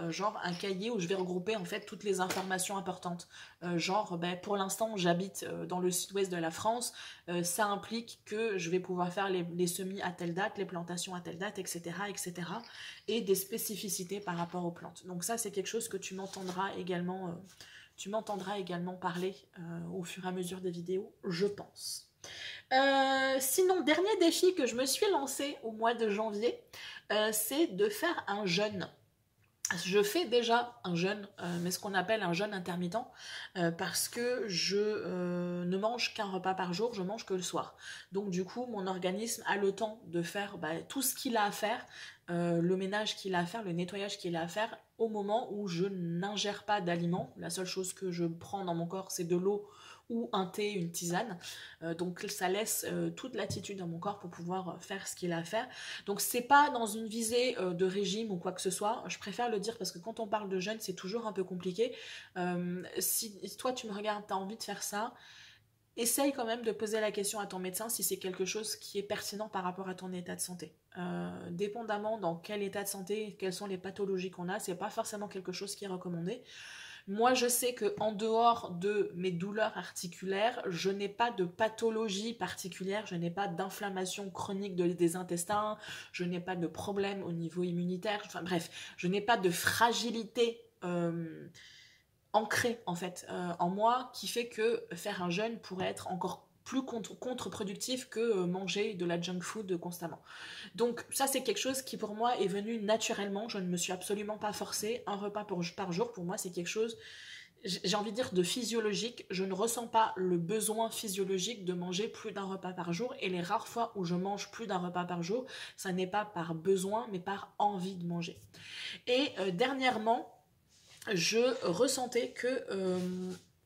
genre un cahier où je vais regrouper en fait toutes les informations importantes. Pour l'instant j'habite dans le sud-ouest de la France, ça implique que je vais pouvoir faire les semis à telle date, les plantations à telle date, etc., etc. et des spécificités par rapport aux plantes. Donc ça c'est quelque chose que tu m'entendras également parler au fur et à mesure des vidéos, je pense. Sinon, dernier défi que je me suis lancé au mois de janvier, c'est de faire un jeûne. Je fais déjà un jeûne, mais ce qu'on appelle un jeûne intermittent, parce que je ne mange qu'un repas par jour, je mange que le soir. Donc du coup, mon organisme a le temps de faire tout ce qu'il a à faire, le ménage qu'il a à faire, le nettoyage qu'il a à faire, au moment où je n'ingère pas d'aliments. La seule chose que je prends dans mon corps, c'est de l'eau ou un thé, une tisane. Donc ça laisse toute latitude dans mon corps pour pouvoir faire ce qu'il a à faire. Donc c'est pas dans une visée de régime ou quoi que ce soit, je préfère le dire parce que quand on parle de jeûne, c'est toujours un peu compliqué. Si toi tu me regardes, tu as envie de faire ça, essaye quand même de poser la question à ton médecin si c'est quelque chose qui est pertinent par rapport à ton état de santé. Dépendamment dans quel état de santé, quelles sont les pathologies qu'on a, c'est pas forcément quelque chose qui est recommandé. Moi, je sais que en dehors de mes douleurs articulaires, je n'ai pas de pathologie particulière, je n'ai pas d'inflammation chronique des intestins, je n'ai pas de problème au niveau immunitaire, enfin bref, je n'ai pas de fragilité ancrée en fait en moi qui fait que faire un jeûne pourrait être encore plus contre-productif que manger de la junk food constamment. Donc ça c'est quelque chose qui pour moi est venu naturellement, je ne me suis absolument pas forcée, un repas par jour pour moi c'est quelque chose, j'ai envie de dire de physiologique, je ne ressens pas le besoin physiologique de manger plus d'un repas par jour et les rares fois où je mange plus d'un repas par jour, ça n'est pas par besoin mais par envie de manger. Et dernièrement, je ressentais que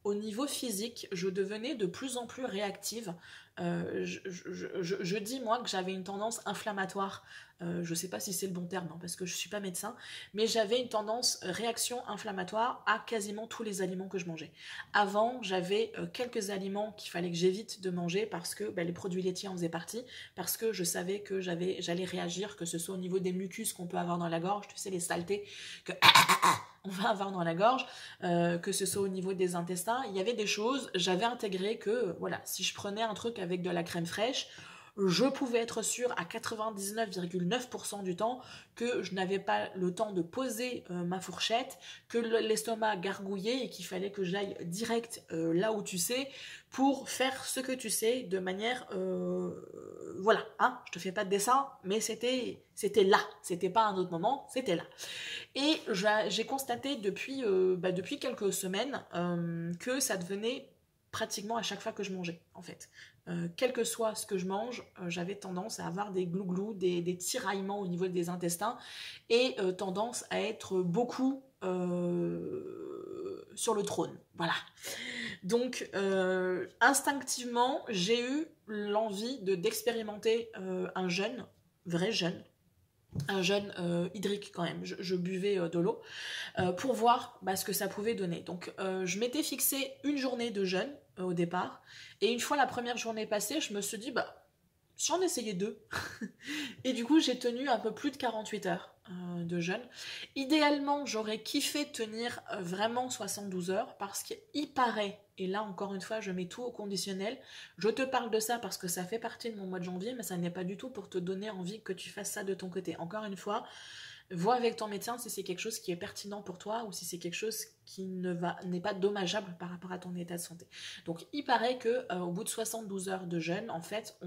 au niveau physique, je devenais de plus en plus réactive. Je dis moi que j'avais une tendance inflammatoire. Je sais pas si c'est le bon terme, hein, parce que je suis pas médecin, mais j'avais une tendance réaction inflammatoire à quasiment tous les aliments que je mangeais. Avant, j'avais quelques aliments qu'il fallait que j'évite de manger parce que les produits laitiers en faisaient partie, parce que je savais que j'allais réagir, que ce soit au niveau des mucus qu'on peut avoir dans la gorge, tu sais, les saletés que on va avoir dans la gorge, que ce soit au niveau des intestins, il y avait des choses, j'avais intégré que, voilà, si je prenais un truc avec de la crème fraîche, je pouvais être sûre à 99,9% du temps que je n'avais pas le temps de poser ma fourchette, que l'estomac gargouillait et qu'il fallait que j'aille direct là où tu sais pour faire ce que tu sais de manière voilà, hein, je te fais pas de dessin, mais c'était là, c'était pas un autre moment, c'était là. Et j'ai constaté depuis quelques semaines que ça devenait pratiquement à chaque fois que je mangeais, en fait. Quel que soit ce que je mange, j'avais tendance à avoir des glouglous, des tiraillements au niveau des intestins et tendance à être beaucoup sur le trône. Voilà. Donc, instinctivement, j'ai eu l'envie d'expérimenter un jeûne, vrai jeûne, un jeûne hydrique quand même, je buvais de l'eau pour voir ce que ça pouvait donner. Donc je m'étais fixé une journée de jeûne au départ, et une fois la première journée passée, je me suis dit si j'en essayais deux. Et du coup j'ai tenu un peu plus de 48 heures de jeûne. Idéalement j'aurais kiffé tenir vraiment 72 heures parce qu'il paraît, et là encore une fois je mets tout au conditionnel, je te parle de ça parce que ça fait partie de mon mois de janvier, mais ça n'est pas du tout pour te donner envie que tu fasses ça de ton côté. Encore une fois, vois avec ton médecin si c'est quelque chose qui est pertinent pour toi ou si c'est quelque chose qui n'est pas dommageable par rapport à ton état de santé. Donc il paraît que au bout de 72 heures de jeûne, en fait,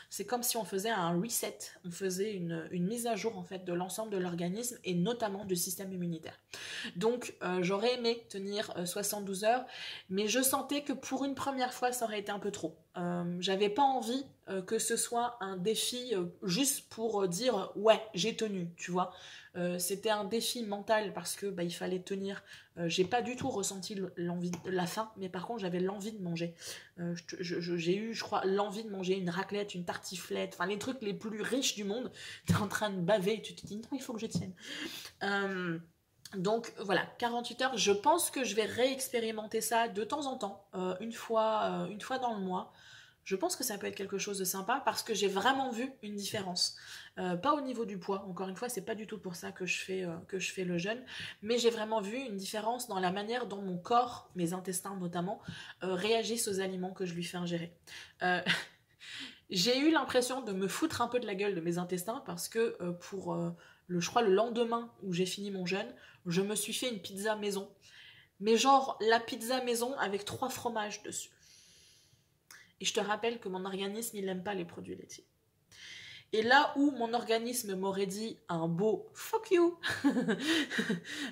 c'est comme si on faisait un reset, on faisait une mise à jour en fait de l'ensemble de l'organisme et notamment du système immunitaire. Donc j'aurais aimé tenir 72 heures, mais je sentais que pour une première fois ça aurait été un peu trop. J'avais pas envie que ce soit un défi juste pour dire ouais j'ai tenu, tu vois. C'était un défi mental parce que il fallait tenir. J'ai pas du tout ressenti l'envie de la faim, mais par contre j'avais l'envie de manger. J'ai eu, je crois, l'envie de manger une raclette, une tartiflette, enfin les trucs les plus riches du monde. T'es en train de baver, tu te dis non il faut que je tienne. Donc voilà, 48 heures, je pense que je vais réexpérimenter ça de temps en temps, une fois dans le mois. Je pense que ça peut être quelque chose de sympa parce que j'ai vraiment vu une différence. Pas au niveau du poids, encore une fois, c'est pas du tout pour ça que je fais le jeûne, mais j'ai vraiment vu une différence dans la manière dont mon corps, mes intestins notamment, réagissent aux aliments que je lui fais ingérer. J'ai eu l'impression de me foutre un peu de la gueule de mes intestins parce que je crois le lendemain où j'ai fini mon jeûne, je me suis fait une pizza maison. Mais genre la pizza maison avec 3 fromages dessus. Et je te rappelle que mon organisme, il n'aime pas les produits laitiers. Et là où mon organisme m'aurait dit un beau fuck you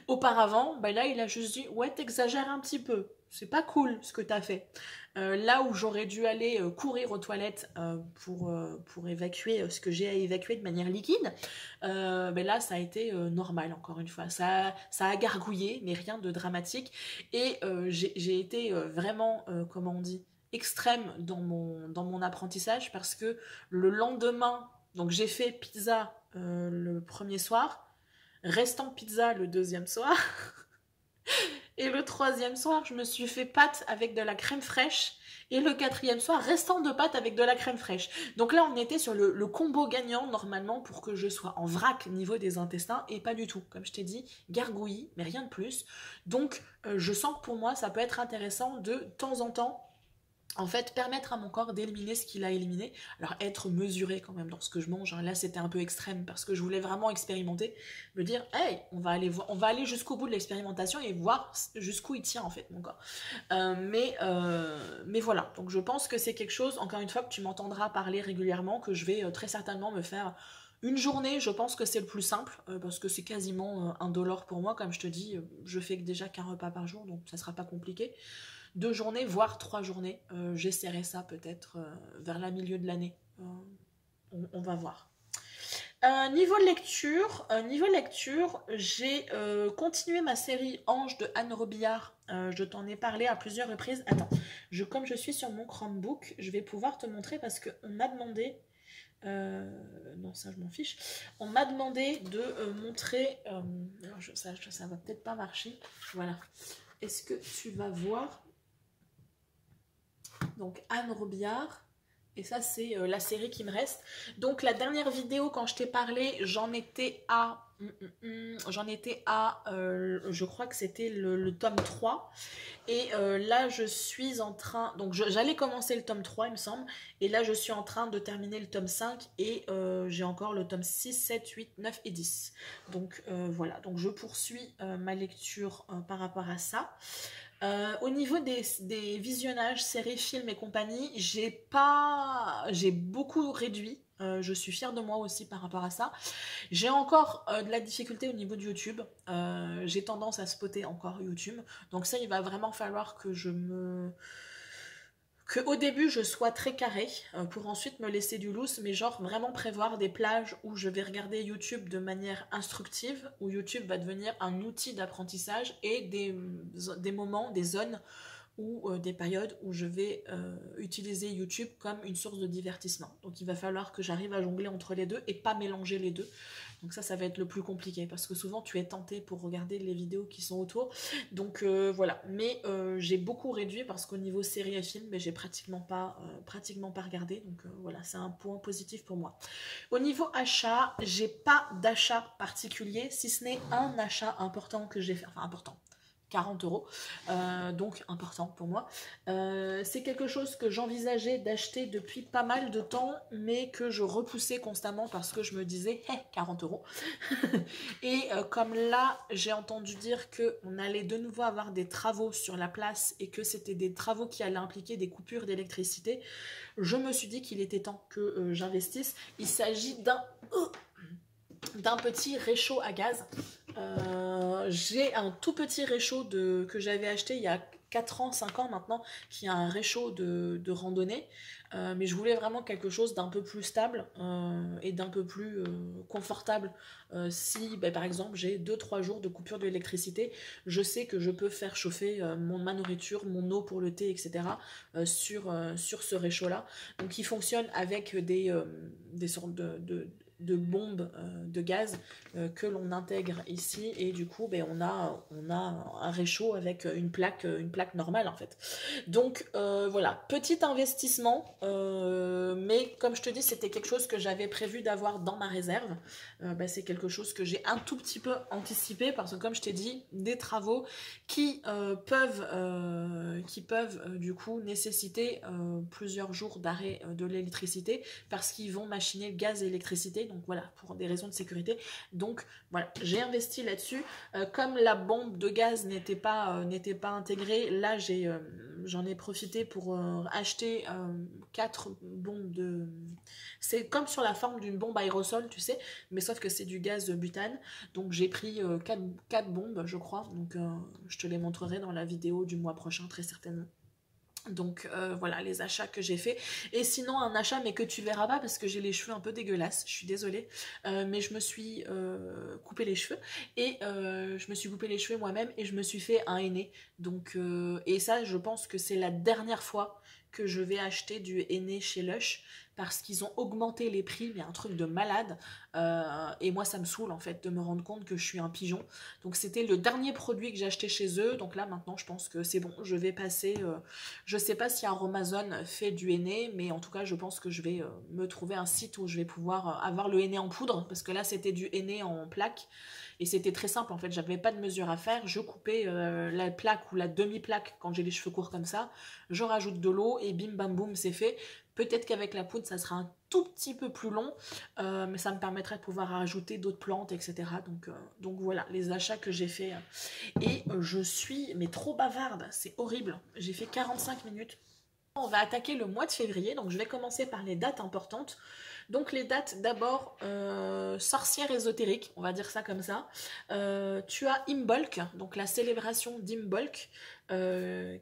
auparavant, bah là il a juste dit ouais t'exagères un petit peu, c'est pas cool ce que t'as fait. Là où j'aurais dû aller courir aux toilettes pour évacuer ce que j'ai à évacuer de manière liquide, bah là ça a été normal encore une fois. Ça a gargouillé mais rien de dramatique. Et j'ai été vraiment, comment on dit, extrême dans mon apprentissage parce que le lendemain, donc j'ai fait pizza le premier soir, restant pizza le deuxième soir, et le troisième soir je me suis fait pâte avec de la crème fraîche, et le quatrième soir restant de pâte avec de la crème fraîche. Donc là on était sur le combo gagnant normalement pour que je sois en vrac niveau des intestins, et pas du tout, comme je t'ai dit, gargouillis, mais rien de plus. Donc je sens que pour moi ça peut être intéressant de temps en temps, en fait, permettre à mon corps d'éliminer ce qu'il a éliminé. Alors, être mesuré quand même dans ce que je mange. Hein. Là, c'était un peu extrême parce que je voulais vraiment expérimenter. Me dire, hey, on va aller jusqu'au bout de l'expérimentation et voir jusqu'où il tient en fait mon corps. Mais voilà. Donc, je pense que c'est quelque chose, encore une fois, que tu m'entendras parler régulièrement, que je vais très certainement me faire une journée. Je pense que c'est le plus simple parce que c'est quasiment $1 pour moi. Comme je te dis, je fais déjà qu'un repas par jour, donc ça sera pas compliqué. 2 journées, voire 3 journées. J'essaierai ça peut-être vers la milieu de l'année. On va voir. Niveau lecture, j'ai continué ma série Ange de Anne Robillard. Je t'en ai parlé à plusieurs reprises. Attends, comme je suis sur mon Chromebook, je vais pouvoir te montrer parce qu'on m'a demandé... non, ça je m'en fiche. On m'a demandé de montrer... alors ça va peut-être pas marcher. Voilà. Est-ce que tu vas voir... Donc Anne Robillard, et ça c'est la série qui me reste. Donc la dernière vidéo quand je t'ai parlé, j'en étais à je crois que c'était le tome 3. Et là je suis en train, donc j'allais commencer le tome 3 il me semble, et là je suis en train de terminer le tome 5, et j'ai encore le tome 6, 7, 8, 9 et 10. Donc voilà, donc je poursuis ma lecture par rapport à ça. Au niveau des visionnages, séries, films et compagnie, j'ai beaucoup réduit. Je suis fière de moi aussi par rapport à ça. J'ai encore de la difficulté au niveau de YouTube. J'ai tendance à spotter encore YouTube. Donc ça, il va vraiment falloir que au début je sois très carré pour ensuite me laisser du loose, mais genre vraiment prévoir des plages où je vais regarder YouTube de manière instructive, où YouTube va devenir un outil d'apprentissage, et des moments, des zones ou des périodes où je vais utiliser YouTube comme une source de divertissement. Donc il va falloir que j'arrive à jongler entre les deux et pas mélanger les deux. Donc ça va être le plus compliqué parce que souvent tu es tenté pour regarder les vidéos qui sont autour. Donc voilà, mais j'ai beaucoup réduit parce qu'au niveau série et film, j'ai pratiquement pas regardé. Donc voilà, c'est un point positif pour moi. Au niveau achat, j'ai pas d'achat particulier, si ce n'est un achat important que j'ai fait, enfin important, 40 €, donc important pour moi. C'est quelque chose que j'envisageais d'acheter depuis pas mal de temps, mais que je repoussais constamment parce que je me disais, hey, 40 €. Et comme là, j'ai entendu dire qu'on allait de nouveau avoir des travaux sur la place et que c'était des travaux qui allaient impliquer des coupures d'électricité, je me suis dit qu'il était temps que j'investisse. Il s'agit d'un petit réchaud à gaz. J'ai un tout petit réchaud que j'avais acheté il y a 4 ans, 5 ans maintenant, qui a un réchaud de randonnée, mais je voulais vraiment quelque chose d'un peu plus stable et d'un peu plus confortable. Si par exemple j'ai 2-3 jours de coupure d'électricité, je sais que je peux faire chauffer ma nourriture, mon eau pour le thé, etc. sur ce réchaud là. Donc il fonctionne avec des sortes de bombes de gaz que l'on intègre ici, et du coup on a un réchaud avec une plaque normale en fait. Donc voilà, petit investissement, mais comme je te dis, c'était quelque chose que j'avais prévu d'avoir dans ma réserve. C'est quelque chose que j'ai un tout petit peu anticipé parce que comme je t'ai dit, des travaux qui peuvent du coup nécessiter plusieurs jours d'arrêt de l'électricité parce qu'ils vont machiner le gaz et l'électricité. donc voilà, pour des raisons de sécurité. Donc voilà, j'ai investi là-dessus. Comme la bombe de gaz n'était pas intégrée, là j'en ai profité pour acheter 4 bombes de... C'est comme sur la forme d'une bombe aérosol, tu sais, mais sauf que c'est du gaz butane. Donc j'ai pris 4 bombes, je crois. Donc je te les montrerai dans la vidéo du mois prochain, très certainement. Donc voilà les achats que j'ai fait. Et sinon un achat mais que tu verras pas parce que j'ai les cheveux un peu dégueulasses, je suis désolée, mais je me suis coupé les cheveux et je me suis coupé les cheveux moi-même et je me suis fait un henné. Donc et ça je pense que c'est la dernière fois que je vais acheter du henné chez Lush parce qu'ils ont augmenté les prix, mais un truc de malade. Et moi ça me saoule en fait de me rendre compte que je suis un pigeon. Donc c'était le dernier produit que j'ai acheté chez eux. Donc là maintenant je pense que c'est bon, je vais passer... je sais pas si Aromazone fait du henné, mais en tout cas je pense que je vais me trouver un site où je vais pouvoir avoir le henné en poudre, parce que là c'était du henné en plaque. Et c'était très simple en fait, j'avais pas de mesure à faire, je coupais la plaque ou la demi-plaque quand j'ai les cheveux courts comme ça, je rajoute de l'eau et bim bam boum c'est fait. Peut-être qu'avec la poudre ça sera un tout petit peu plus long, mais ça me permettrait de pouvoir rajouter d'autres plantes, etc. Donc voilà, les achats que j'ai fait. Et je suis mais trop bavarde, c'est horrible, j'ai fait 45 minutes. On va attaquer le mois de février, donc je vais commencer par les dates importantes. Donc les dates d'abord, sorcière ésotérique, on va dire ça comme ça. Tu as Imbolc, donc la célébration d'Imbolc,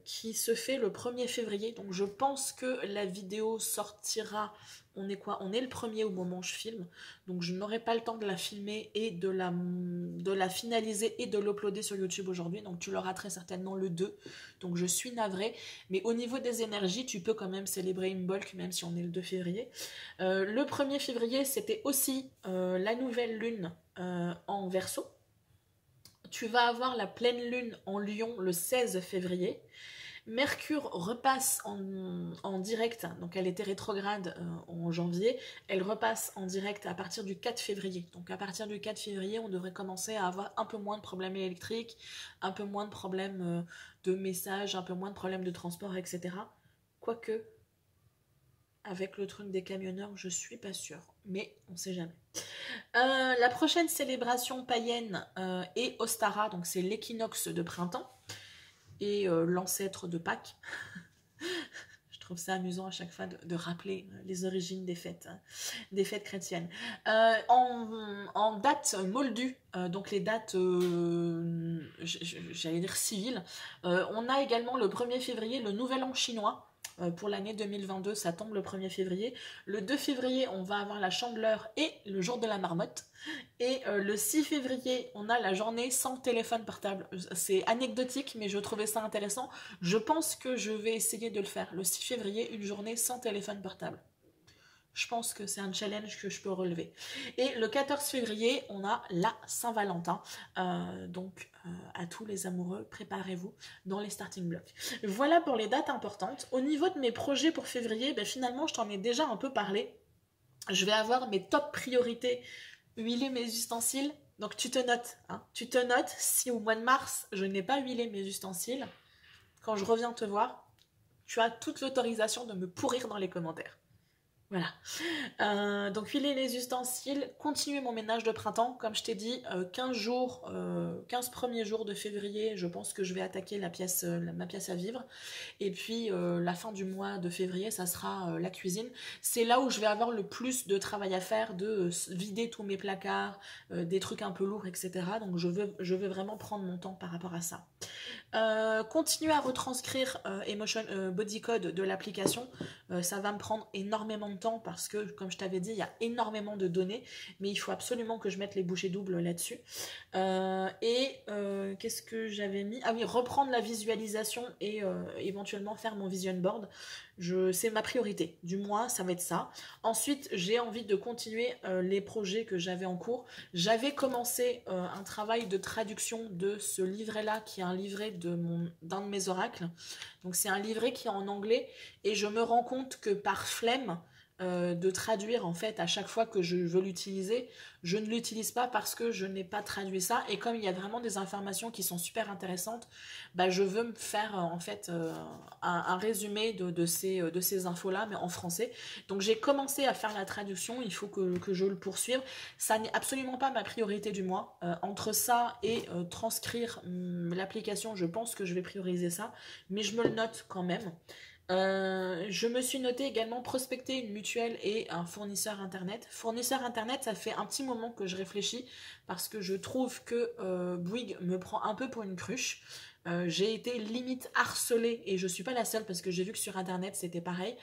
qui se fait le 1er février. Donc je pense que la vidéo sortira, on est quoi? On est le 1er au moment où je filme. Donc je n'aurai pas le temps de la filmer et de la finaliser et de l'uploader sur YouTube aujourd'hui. Donc tu l'auras très certainement le 2. Donc je suis navrée. Mais au niveau des énergies, tu peux quand même célébrer Imbolc, même si on est le 2 février. Le 1er février, c'était aussi la nouvelle lune en Verseau. Tu vas avoir la pleine lune en Lion le 16 février. Mercure repasse en direct, donc elle était rétrograde en janvier, elle repasse en direct à partir du 4 février. Donc à partir du 4 février, on devrait commencer à avoir un peu moins de problèmes électriques, un peu moins de problèmes de messages, un peu moins de problèmes de transport, etc. Quoique, avec le truc des camionneurs, je suis pas sûre, mais on sait jamais. La prochaine célébration païenne est Ostara, donc c'est l'équinoxe de printemps et l'ancêtre de Pâques. Je trouve ça amusant à chaque fois de rappeler les origines des fêtes chrétiennes. En date moldue, donc les dates, j'allais dire civiles, on a également le 1er février le nouvel an chinois. Pour l'année 2022, ça tombe le 1er février. Le 2 février, on va avoir la chandeleur et le jour de la marmotte. Et le 6 février, on a la journée sans téléphone portable. C'est anecdotique, mais je trouvais ça intéressant. Je pense que je vais essayer de le faire. Le 6 février, une journée sans téléphone portable. Je pense que c'est un challenge que je peux relever. Et le 14 février, on a la Saint-Valentin. Donc, à tous les amoureux, préparez-vous dans les starting blocks. Voilà pour les dates importantes. Au niveau de mes projets pour février, ben finalement, je t'en ai déjà un peu parlé. Je vais avoir mes top priorités. Huiler mes ustensiles. Donc, tu te notes. Hein, tu te notes si au mois de mars, je n'ai pas huilé mes ustensiles. Quand je reviens te voir, tu as toute l'autorisation de me pourrir dans les commentaires. Voilà. Donc huiler les ustensiles, continuer mon ménage de printemps, comme je t'ai dit, 15 premiers jours de février, je pense que je vais attaquer ma pièce à vivre. Et puis la fin du mois de février, ça sera la cuisine. C'est là où je vais avoir le plus de travail à faire, de vider tous mes placards, des trucs un peu lourds, etc. Donc je veux vraiment prendre mon temps par rapport à ça. Continuer à retranscrire Emotion Body Code de l'application, ça va me prendre énormément de temps parce que comme je t'avais dit il y a énormément de données, mais il faut absolument que je mette les bouchées doubles là-dessus. Qu'est-ce que j'avais mis? Ah oui, reprendre la visualisation et éventuellement faire mon vision board. C'est ma priorité, du moins ça va être ça. Ensuite j'ai envie de continuer les projets que j'avais en cours. J'avais commencé un travail de traduction de ce livret là qui est un livret d'un de mes oracles. Donc c'est un livret qui est en anglais et je me rends compte que par flemme de traduire en fait à chaque fois que je veux l'utiliser. Je ne l'utilise pas parce que je n'ai pas traduit ça, et comme il y a vraiment des informations qui sont super intéressantes, bah, je veux me faire en fait un résumé de ces infos-là, mais en français. Donc j'ai commencé à faire la traduction, il faut que je le poursuive. Ça n'est absolument pas ma priorité du mois. Entre ça et transcrire l'application, je pense que je vais prioriser ça, mais je me le note quand même. Je me suis noté également prospecter une mutuelle et un fournisseur internet. Fournisseur internet, ça fait un petit moment que je réfléchis parce que je trouve que Bouygues me prend un peu pour une cruche. J'ai été limite harcelée, et je suis pas la seule parce que j'ai vu que sur internet c'était pareil.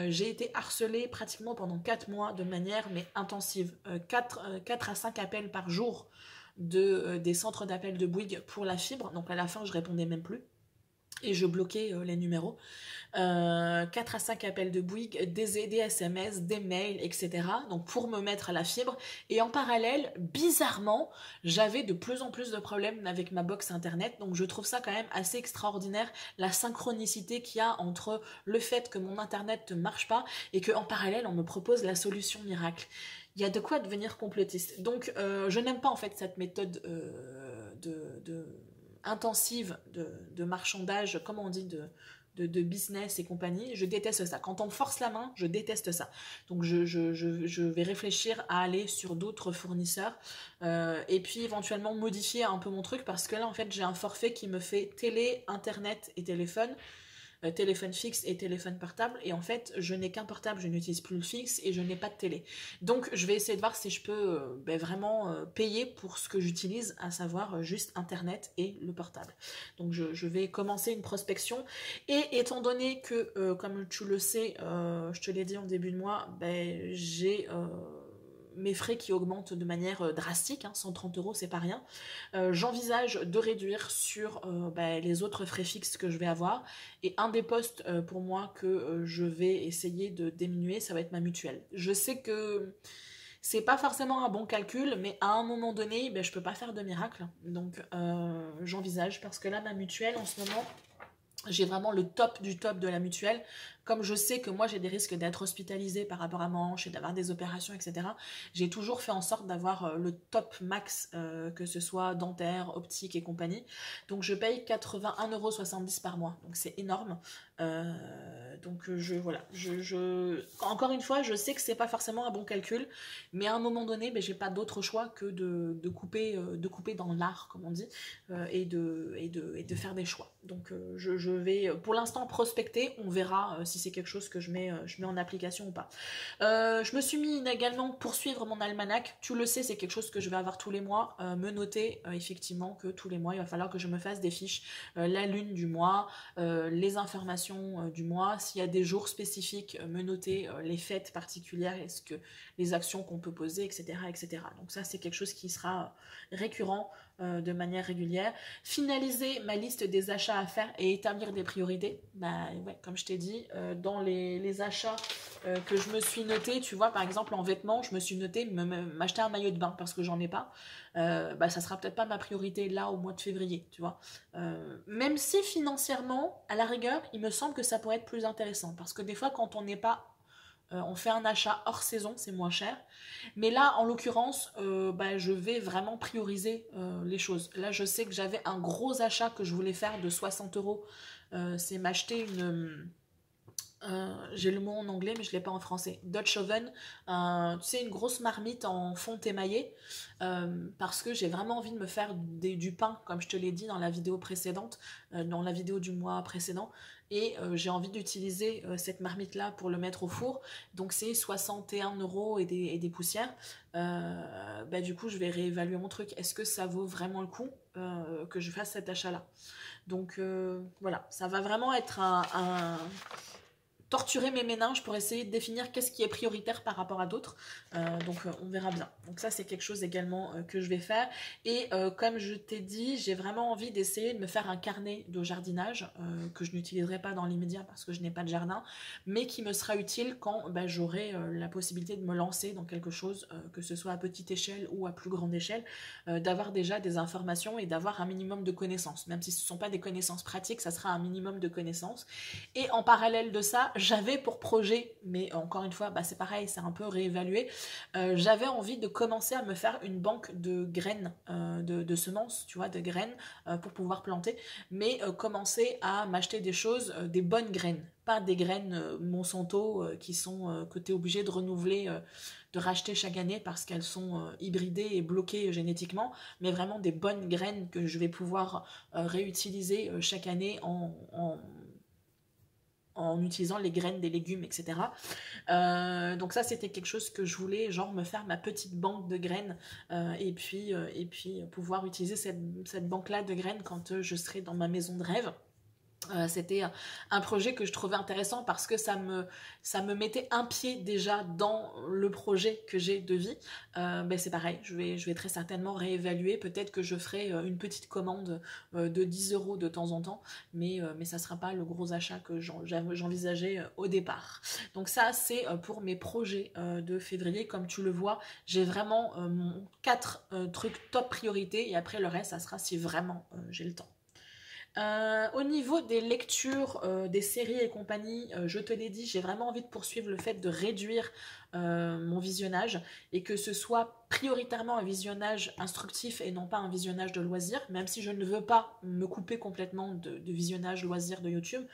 J'ai été harcelée pratiquement pendant 4 mois de manière mais intensive. 4 à 5 appels par jour des centres d'appel de Bouygues pour la fibre. Donc à la fin je répondais même plus et je bloquais les numéros. 4 à 5 appels de Bouygues, des SMS, des mails, etc. Donc pour me mettre à la fibre. Et en parallèle, bizarrement, j'avais de plus en plus de problèmes avec ma box internet. Donc je trouve ça quand même assez extraordinaire, la synchronicité qu'il y a entre le fait que mon internet ne marche pas et qu'en parallèle, on me propose la solution miracle. Il y a de quoi devenir complotiste. Donc je n'aime pas en fait cette méthode intensive de marchandage, comment on dit, de business et compagnie. Je déteste ça. Quand on me force la main, je déteste ça. Donc je vais réfléchir à aller sur d'autres fournisseurs et puis éventuellement modifier un peu mon truc, parce que là en fait j'ai un forfait qui me fait télé, internet et téléphone. Téléphone fixe et téléphone portable, et en fait je n'ai qu'un portable, je n'utilise plus le fixe et je n'ai pas de télé. Donc je vais essayer de voir si je peux vraiment payer pour ce que j'utilise, à savoir juste internet et le portable. Donc je vais commencer une prospection, et étant donné que comme tu le sais, je te l'ai dit en début de mois, j'ai mes frais qui augmentent de manière drastique, 130 €, c'est pas rien. J'envisage de réduire sur les autres frais fixes que je vais avoir, et un des postes pour moi que je vais essayer de diminuer, ça va être ma mutuelle. Je sais que c'est pas forcément un bon calcul, mais à un moment donné, je peux pas faire de miracle, donc j'envisage, parce que là ma mutuelle en ce moment, j'ai vraiment le top du top de la mutuelle. Comme je sais que moi j'ai des risques d'être hospitalisée par rapport à ma hanche et d'avoir des opérations, etc., j'ai toujours fait en sorte d'avoir le top max, que ce soit dentaire, optique et compagnie. Donc je paye 81,70 € par mois, donc c'est énorme. Donc voilà, encore une fois, je sais que c'est pas forcément un bon calcul, mais à un moment donné, j'ai pas d'autre choix que de couper dans l'art, comme on dit, et de faire des choix. Donc je vais pour l'instant prospecter, on verra si c'est quelque chose que je mets en application ou pas. Je me suis mis également pour suivre mon almanach. Tu le sais, c'est quelque chose que je vais avoir tous les mois, me noter effectivement que tous les mois il va falloir que je me fasse des fiches, la lune du mois, les informations du mois, s'il y a des jours spécifiques, me noter les fêtes particulières, est-ce que les actions qu'on peut poser, etc., etc. Donc ça c'est quelque chose qui sera récurrent de manière régulière. Finaliser ma liste des achats à faire et établir des priorités. Comme je t'ai dit, dans les achats que je me suis noté, tu vois, par exemple en vêtements, je me suis noté m'acheter un maillot de bain parce que j'en ai pas. Ça sera peut-être pas ma priorité là au mois de février, tu vois. Même si financièrement, à la rigueur, il me semble que ça pourrait être plus intéressant, parce que des fois quand on n'est pas on fait un achat hors saison, c'est moins cher. Mais là, en l'occurrence, je vais vraiment prioriser les choses. Là, je sais que j'avais un gros achat que je voulais faire de 60 €. C'est m'acheter une... j'ai le mot en anglais, mais je ne l'ai pas en français. Dutch oven, tu sais, une grosse marmite en fonte émaillée, parce que j'ai vraiment envie de me faire du pain, comme je te l'ai dit dans la vidéo précédente, dans la vidéo du mois précédent, et j'ai envie d'utiliser cette marmite-là pour le mettre au four. Donc c'est 61 € et des poussières. Du coup, je vais réévaluer mon truc. Est-ce que ça vaut vraiment le coup que je fasse cet achat-là? Donc voilà, ça va vraiment être torturer mes méninges pour essayer de définir qu'est-ce qui est prioritaire par rapport à d'autres. Donc on verra bien. Donc ça c'est quelque chose également que je vais faire. Et comme je t'ai dit, j'ai vraiment envie d'essayer de me faire un carnet de jardinage que je n'utiliserai pas dans l'immédiat parce que je n'ai pas de jardin, mais qui me sera utile quand j'aurai la possibilité de me lancer dans quelque chose, que ce soit à petite échelle ou à plus grande échelle, d'avoir déjà des informations et d'avoir un minimum de connaissances. Même si ce ne sont pas des connaissances pratiques, ça sera un minimum de connaissances. Et en parallèle de ça, j'avais pour projet, mais encore une fois, c'est pareil, c'est un peu réévalué, j'avais envie de commencer à me faire une banque de graines, de semences, tu vois, de graines pour pouvoir planter, mais commencer à m'acheter des choses, des bonnes graines, pas des graines Monsanto qui sont que tu es obligé de renouveler, de racheter chaque année parce qu'elles sont hybridées et bloquées génétiquement, mais vraiment des bonnes graines que je vais pouvoir réutiliser chaque année en utilisant les graines des légumes, etc. Donc ça, c'était quelque chose que je voulais, genre me faire ma petite banque de graines et puis pouvoir utiliser cette banque-là de graines quand je serai dans ma maison de rêve. C'était un projet que je trouvais intéressant parce que ça me mettait un pied déjà dans le projet que j'ai de vie. C'est pareil, je vais très certainement réévaluer. Peut-être que je ferai une petite commande de 10 € de temps en temps, mais ça ne sera pas le gros achat que j'envisageais au départ. Donc ça, c'est pour mes projets de février. Comme tu le vois, j'ai vraiment 4 trucs top priorité et après le reste, ça sera si vraiment j'ai le temps. Au niveau des lectures, des séries et compagnie, je te l'ai dit, j'ai vraiment envie de poursuivre le fait de réduire mon visionnage et que ce soit prioritairement un visionnage instructif et non pas un visionnage de loisir, même si je ne veux pas me couper complètement de visionnage loisir de YouTube,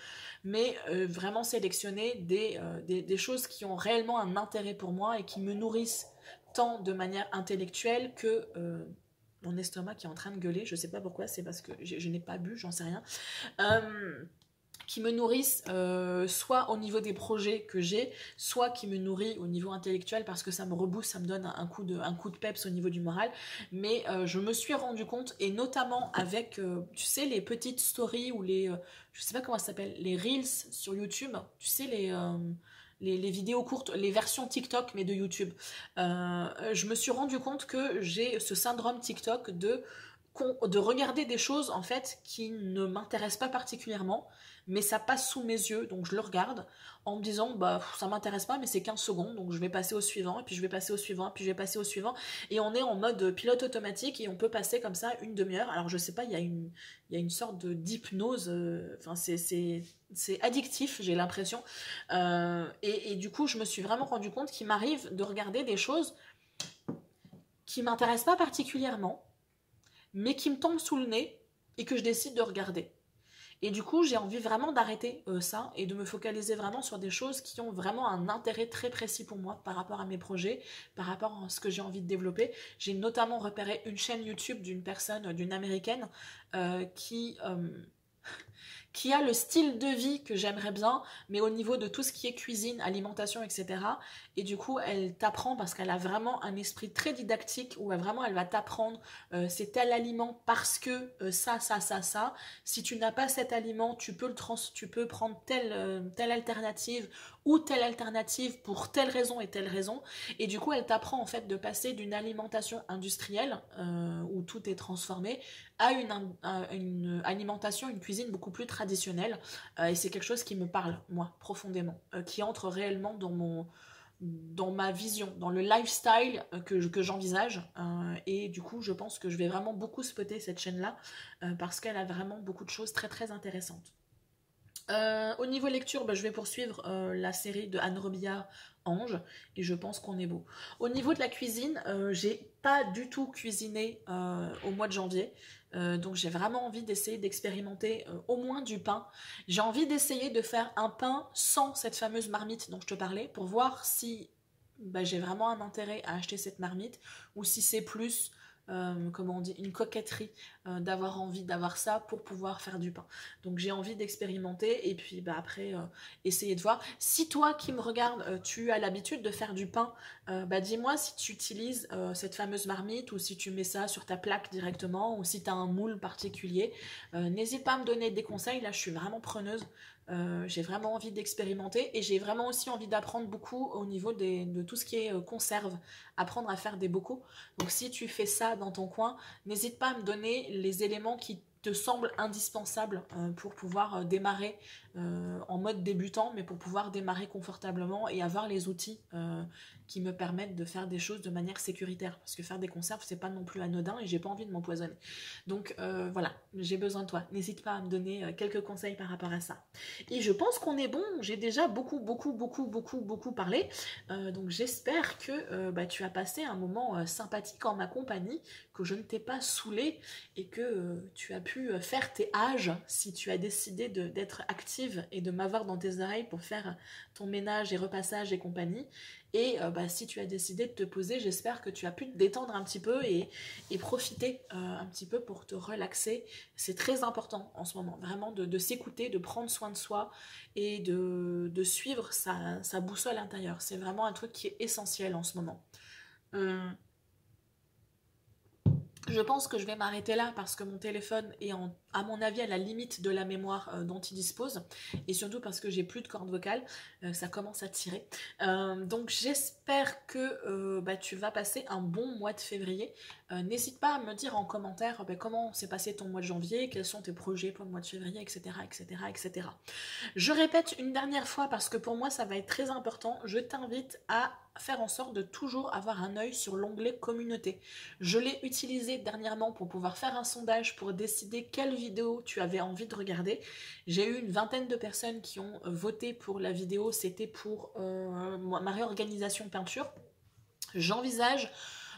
mais vraiment sélectionner des choses qui ont réellement un intérêt pour moi et qui me nourrissent tant de manière intellectuelle que mon estomac qui est en train de gueuler, je sais pas pourquoi, c'est parce que je n'ai pas bu, j'en sais rien, qui me nourrissent soit au niveau des projets que j'ai, soit qui me nourrit au niveau intellectuel parce que ça me rebooste, ça me donne un coup de peps au niveau du moral. Mais je me suis rendu compte, et notamment avec, tu sais, les petites stories ou je sais pas comment ça s'appelle, les reels sur YouTube, tu sais, les vidéos courtes, les versions TikTok mais de YouTube. Je me suis rendu compte que j'ai ce syndrome TikTok de regarder des choses en fait qui ne m'intéressent pas particulièrement, mais ça passe sous mes yeux, donc je le regarde en me disant ça m'intéresse pas, mais c'est 15 secondes, donc je vais passer au suivant, et puis je vais passer au suivant, et puis je vais passer au suivant, et on est en mode pilote automatique et on peut passer comme ça une demi-heure. Alors je sais pas, il y a une sorte d'hypnose, enfin c'est addictif, j'ai l'impression, et du coup je me suis vraiment rendu compte qu'il m'arrive de regarder des choses qui m'intéressent pas particulièrement, mais qui me tombent sous le nez et que je décide de regarder. Et du coup, j'ai envie vraiment d'arrêter ça et de me focaliser vraiment sur des choses qui ont vraiment un intérêt très précis pour moi par rapport à mes projets, par rapport à ce que j'ai envie de développer. J'ai notamment repéré une chaîne YouTube d'une américaine qui a le style de vie que j'aimerais bien, mais au niveau de tout ce qui est cuisine, alimentation, etc. Et du coup, elle t'apprend parce qu'elle a vraiment un esprit très didactique où elle va t'apprendre c'est tel aliment parce que ça. Si tu n'as pas cet aliment, tu peux prendre telle alternative ou telle alternative pour telle raison et telle raison. Et du coup, elle t'apprend en fait de passer d'une alimentation industrielle où tout est transformé à une alimentation, une cuisine beaucoup plus traditionnelle. Et c'est quelque chose qui me parle, moi, profondément, qui entre réellement dans ma vision, dans le lifestyle que j'envisage. Et du coup, je pense que je vais vraiment beaucoup spotter cette chaîne-là parce qu'elle a vraiment beaucoup de choses très très intéressantes. Au niveau lecture, je vais poursuivre la série de Anne Robillard, Ange, et je pense qu'on est beau. Au niveau de la cuisine, j'ai pas du tout cuisiné au mois de janvier, donc j'ai vraiment envie d'essayer d'expérimenter au moins du pain. J'ai envie d'essayer de faire un pain sans cette fameuse marmite dont je te parlais, pour voir si j'ai vraiment un intérêt à acheter cette marmite, ou si c'est plus comment on dit, une coquetterie d'avoir envie d'avoir ça pour pouvoir faire du pain. Donc j'ai envie d'expérimenter et puis après essayer de voir. Si toi qui me regardes, tu as l'habitude de faire du pain, dis-moi si tu utilises cette fameuse marmite ou si tu mets ça sur ta plaque directement ou si tu as un moule particulier. N'hésite pas à me donner des conseils, là je suis vraiment preneuse. J'ai vraiment envie d'expérimenter et j'ai vraiment aussi envie d'apprendre beaucoup au niveau de tout ce qui est conserve, apprendre à faire des bocaux. Donc si tu fais ça dans ton coin, n'hésite pas à me donner les éléments qui te semblent indispensables pour pouvoir démarrer en mode débutant, mais pour pouvoir démarrer confortablement et avoir les outils qui me permettent de faire des choses de manière sécuritaire. Parce que faire des conserves, c'est pas non plus anodin et j'ai pas envie de m'empoisonner. Donc voilà, j'ai besoin de toi. N'hésite pas à me donner quelques conseils par rapport à ça. Et je pense qu'on est bon. J'ai déjà beaucoup parlé. Donc j'espère que tu as passé un moment sympathique en ma compagnie, que je ne t'ai pas saoulé et que tu as pu faire tes âges si tu as décidé d'être active et de m'avoir dans tes oreilles pour faire ton ménage et repassage et compagnie. Et si tu as décidé de te poser, j'espère que tu as pu te détendre un petit peu et profiter un petit peu pour te relaxer. C'est très important en ce moment, vraiment de s'écouter, de prendre soin de soi et de suivre sa boussole intérieure. C'est vraiment un truc qui est essentiel en ce moment. Je pense que je vais m'arrêter là parce que mon téléphone est, à mon avis, à la limite de la mémoire dont il dispose. Et surtout parce que j'ai plus de cordes vocales. Ça commence à tirer. Donc j'espère que tu vas passer un bon mois de février. N'hésite pas à me dire en commentaire comment s'est passé ton mois de janvier, quels sont tes projets pour le mois de février, etc. etc. Je répète une dernière fois parce que pour moi ça va être très important. Je t'invite à faire en sorte de toujours avoir un œil sur l'onglet communauté. Je l'ai utilisé dernièrement pour pouvoir faire un sondage pour décider quelle vidéo tu avais envie de regarder. J'ai eu une vingtaine de personnes qui ont voté pour la vidéo, c'était pour ma réorganisation peinture. J'envisage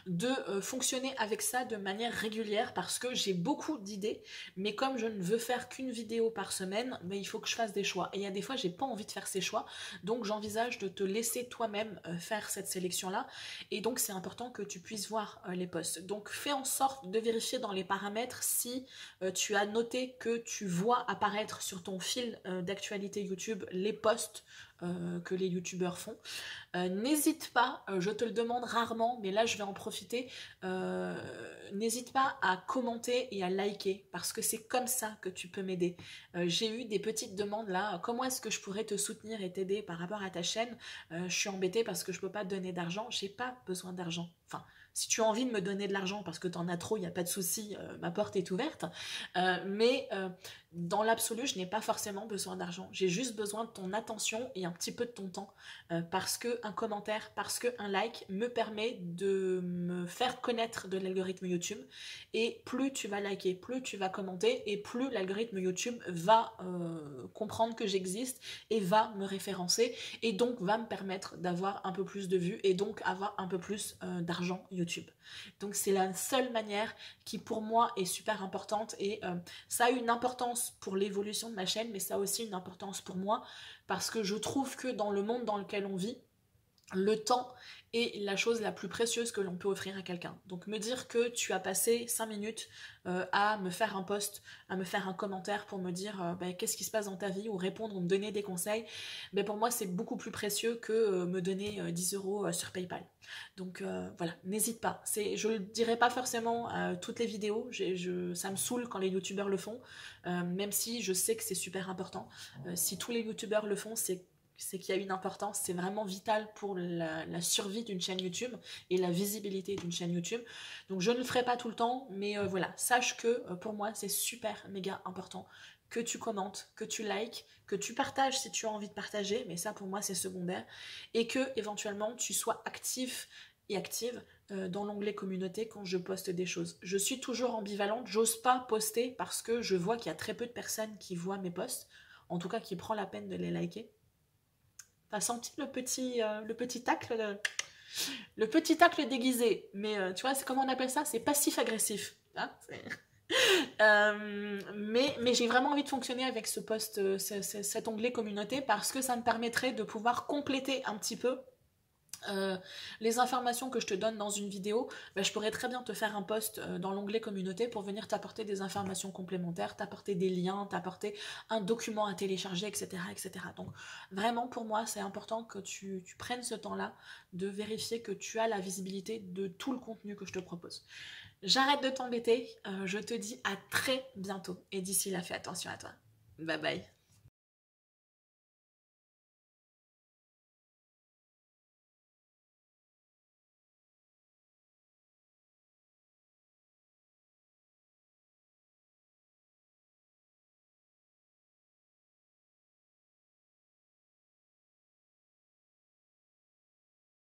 de fonctionner avec ça de manière régulière parce que j'ai beaucoup d'idées, mais comme je ne veux faire qu'une vidéo par semaine, il faut que je fasse des choix. Et il y a des fois, j'ai pas envie de faire ces choix, donc j'envisage de te laisser toi-même faire cette sélection-là. Et donc, c'est important que tu puisses voir les posts. Donc, fais en sorte de vérifier dans les paramètres si tu as noté que tu vois apparaître sur ton fil d'actualité YouTube les posts que les youtubeurs font. N'hésite pas, je te le demande rarement, mais là je vais en profiter, n'hésite pas à commenter et à liker, parce que c'est comme ça que tu peux m'aider. J'ai eu des petites demandes là, comment est-ce que je pourrais te soutenir et t'aider par rapport à ta chaîne? Je suis embêtée parce que je peux pas te donner d'argent, j'ai pas besoin d'argent. Enfin, si tu as envie de me donner de l'argent parce que tu en as trop, il n'y a pas de souci, ma porte est ouverte. Mais dans l'absolu, je n'ai pas forcément besoin d'argent. J'ai juste besoin de ton attention et un petit peu de ton temps. Parce qu'un commentaire, parce qu'un like me permet de me faire connaître de l'algorithme YouTube. Et plus tu vas liker, plus tu vas commenter, et plus l'algorithme YouTube va comprendre que j'existe et va me référencer. Et donc va me permettre d'avoir un peu plus de vues et donc avoir un peu plus d'argent YouTube. Donc c'est la seule manière qui pour moi est super importante et ça a une importance pour l'évolution de ma chaîne, mais ça a aussi une importance pour moi parce que je trouve que dans le monde dans lequel on vit, le temps est la chose la plus précieuse que l'on peut offrir à quelqu'un. Donc me dire que tu as passé 5 minutes à me faire un post, à me faire un commentaire pour me dire qu'est-ce qui se passe dans ta vie ou répondre ou me donner des conseils, pour moi c'est beaucoup plus précieux que me donner 10 € sur PayPal. Donc voilà, n'hésite pas. Je le dirai pas forcément à toutes les vidéos, ça me saoule quand les youtubeurs le font, même si je sais que c'est super important. Si tous les youtubeurs le font, c'est qu'il y a une importance, c'est vraiment vital pour la survie d'une chaîne YouTube et la visibilité d'une chaîne YouTube. Donc je ne le ferai pas tout le temps, mais voilà, sache que pour moi c'est super méga important que tu commentes, que tu likes, que tu partages si tu as envie de partager, mais ça pour moi c'est secondaire, et que éventuellement tu sois actif et active dans l'onglet communauté quand je poste des choses. Je suis toujours ambivalente, j'ose pas poster parce que je vois qu'il y a très peu de personnes qui voient mes posts, en tout cas qui prend la peine de les liker. T'as senti le petit tacle, le petit tacle déguisé, mais tu vois, c'est comment on appelle ça? C'est passif-agressif. Hein, mais j'ai vraiment envie de fonctionner avec ce post, cet onglet communauté, parce que ça me permettrait de pouvoir compléter un petit peu les informations que je te donne dans une vidéo. Je pourrais très bien te faire un post dans l'onglet communauté pour venir t'apporter des informations complémentaires, t'apporter des liens, t'apporter un document à télécharger, etc. Donc vraiment pour moi c'est important que tu prennes ce temps-là de vérifier que tu as la visibilité de tout le contenu que je te propose. J'arrête de t'embêter, je te dis à très bientôt et d'ici là fais attention à toi. Bye bye.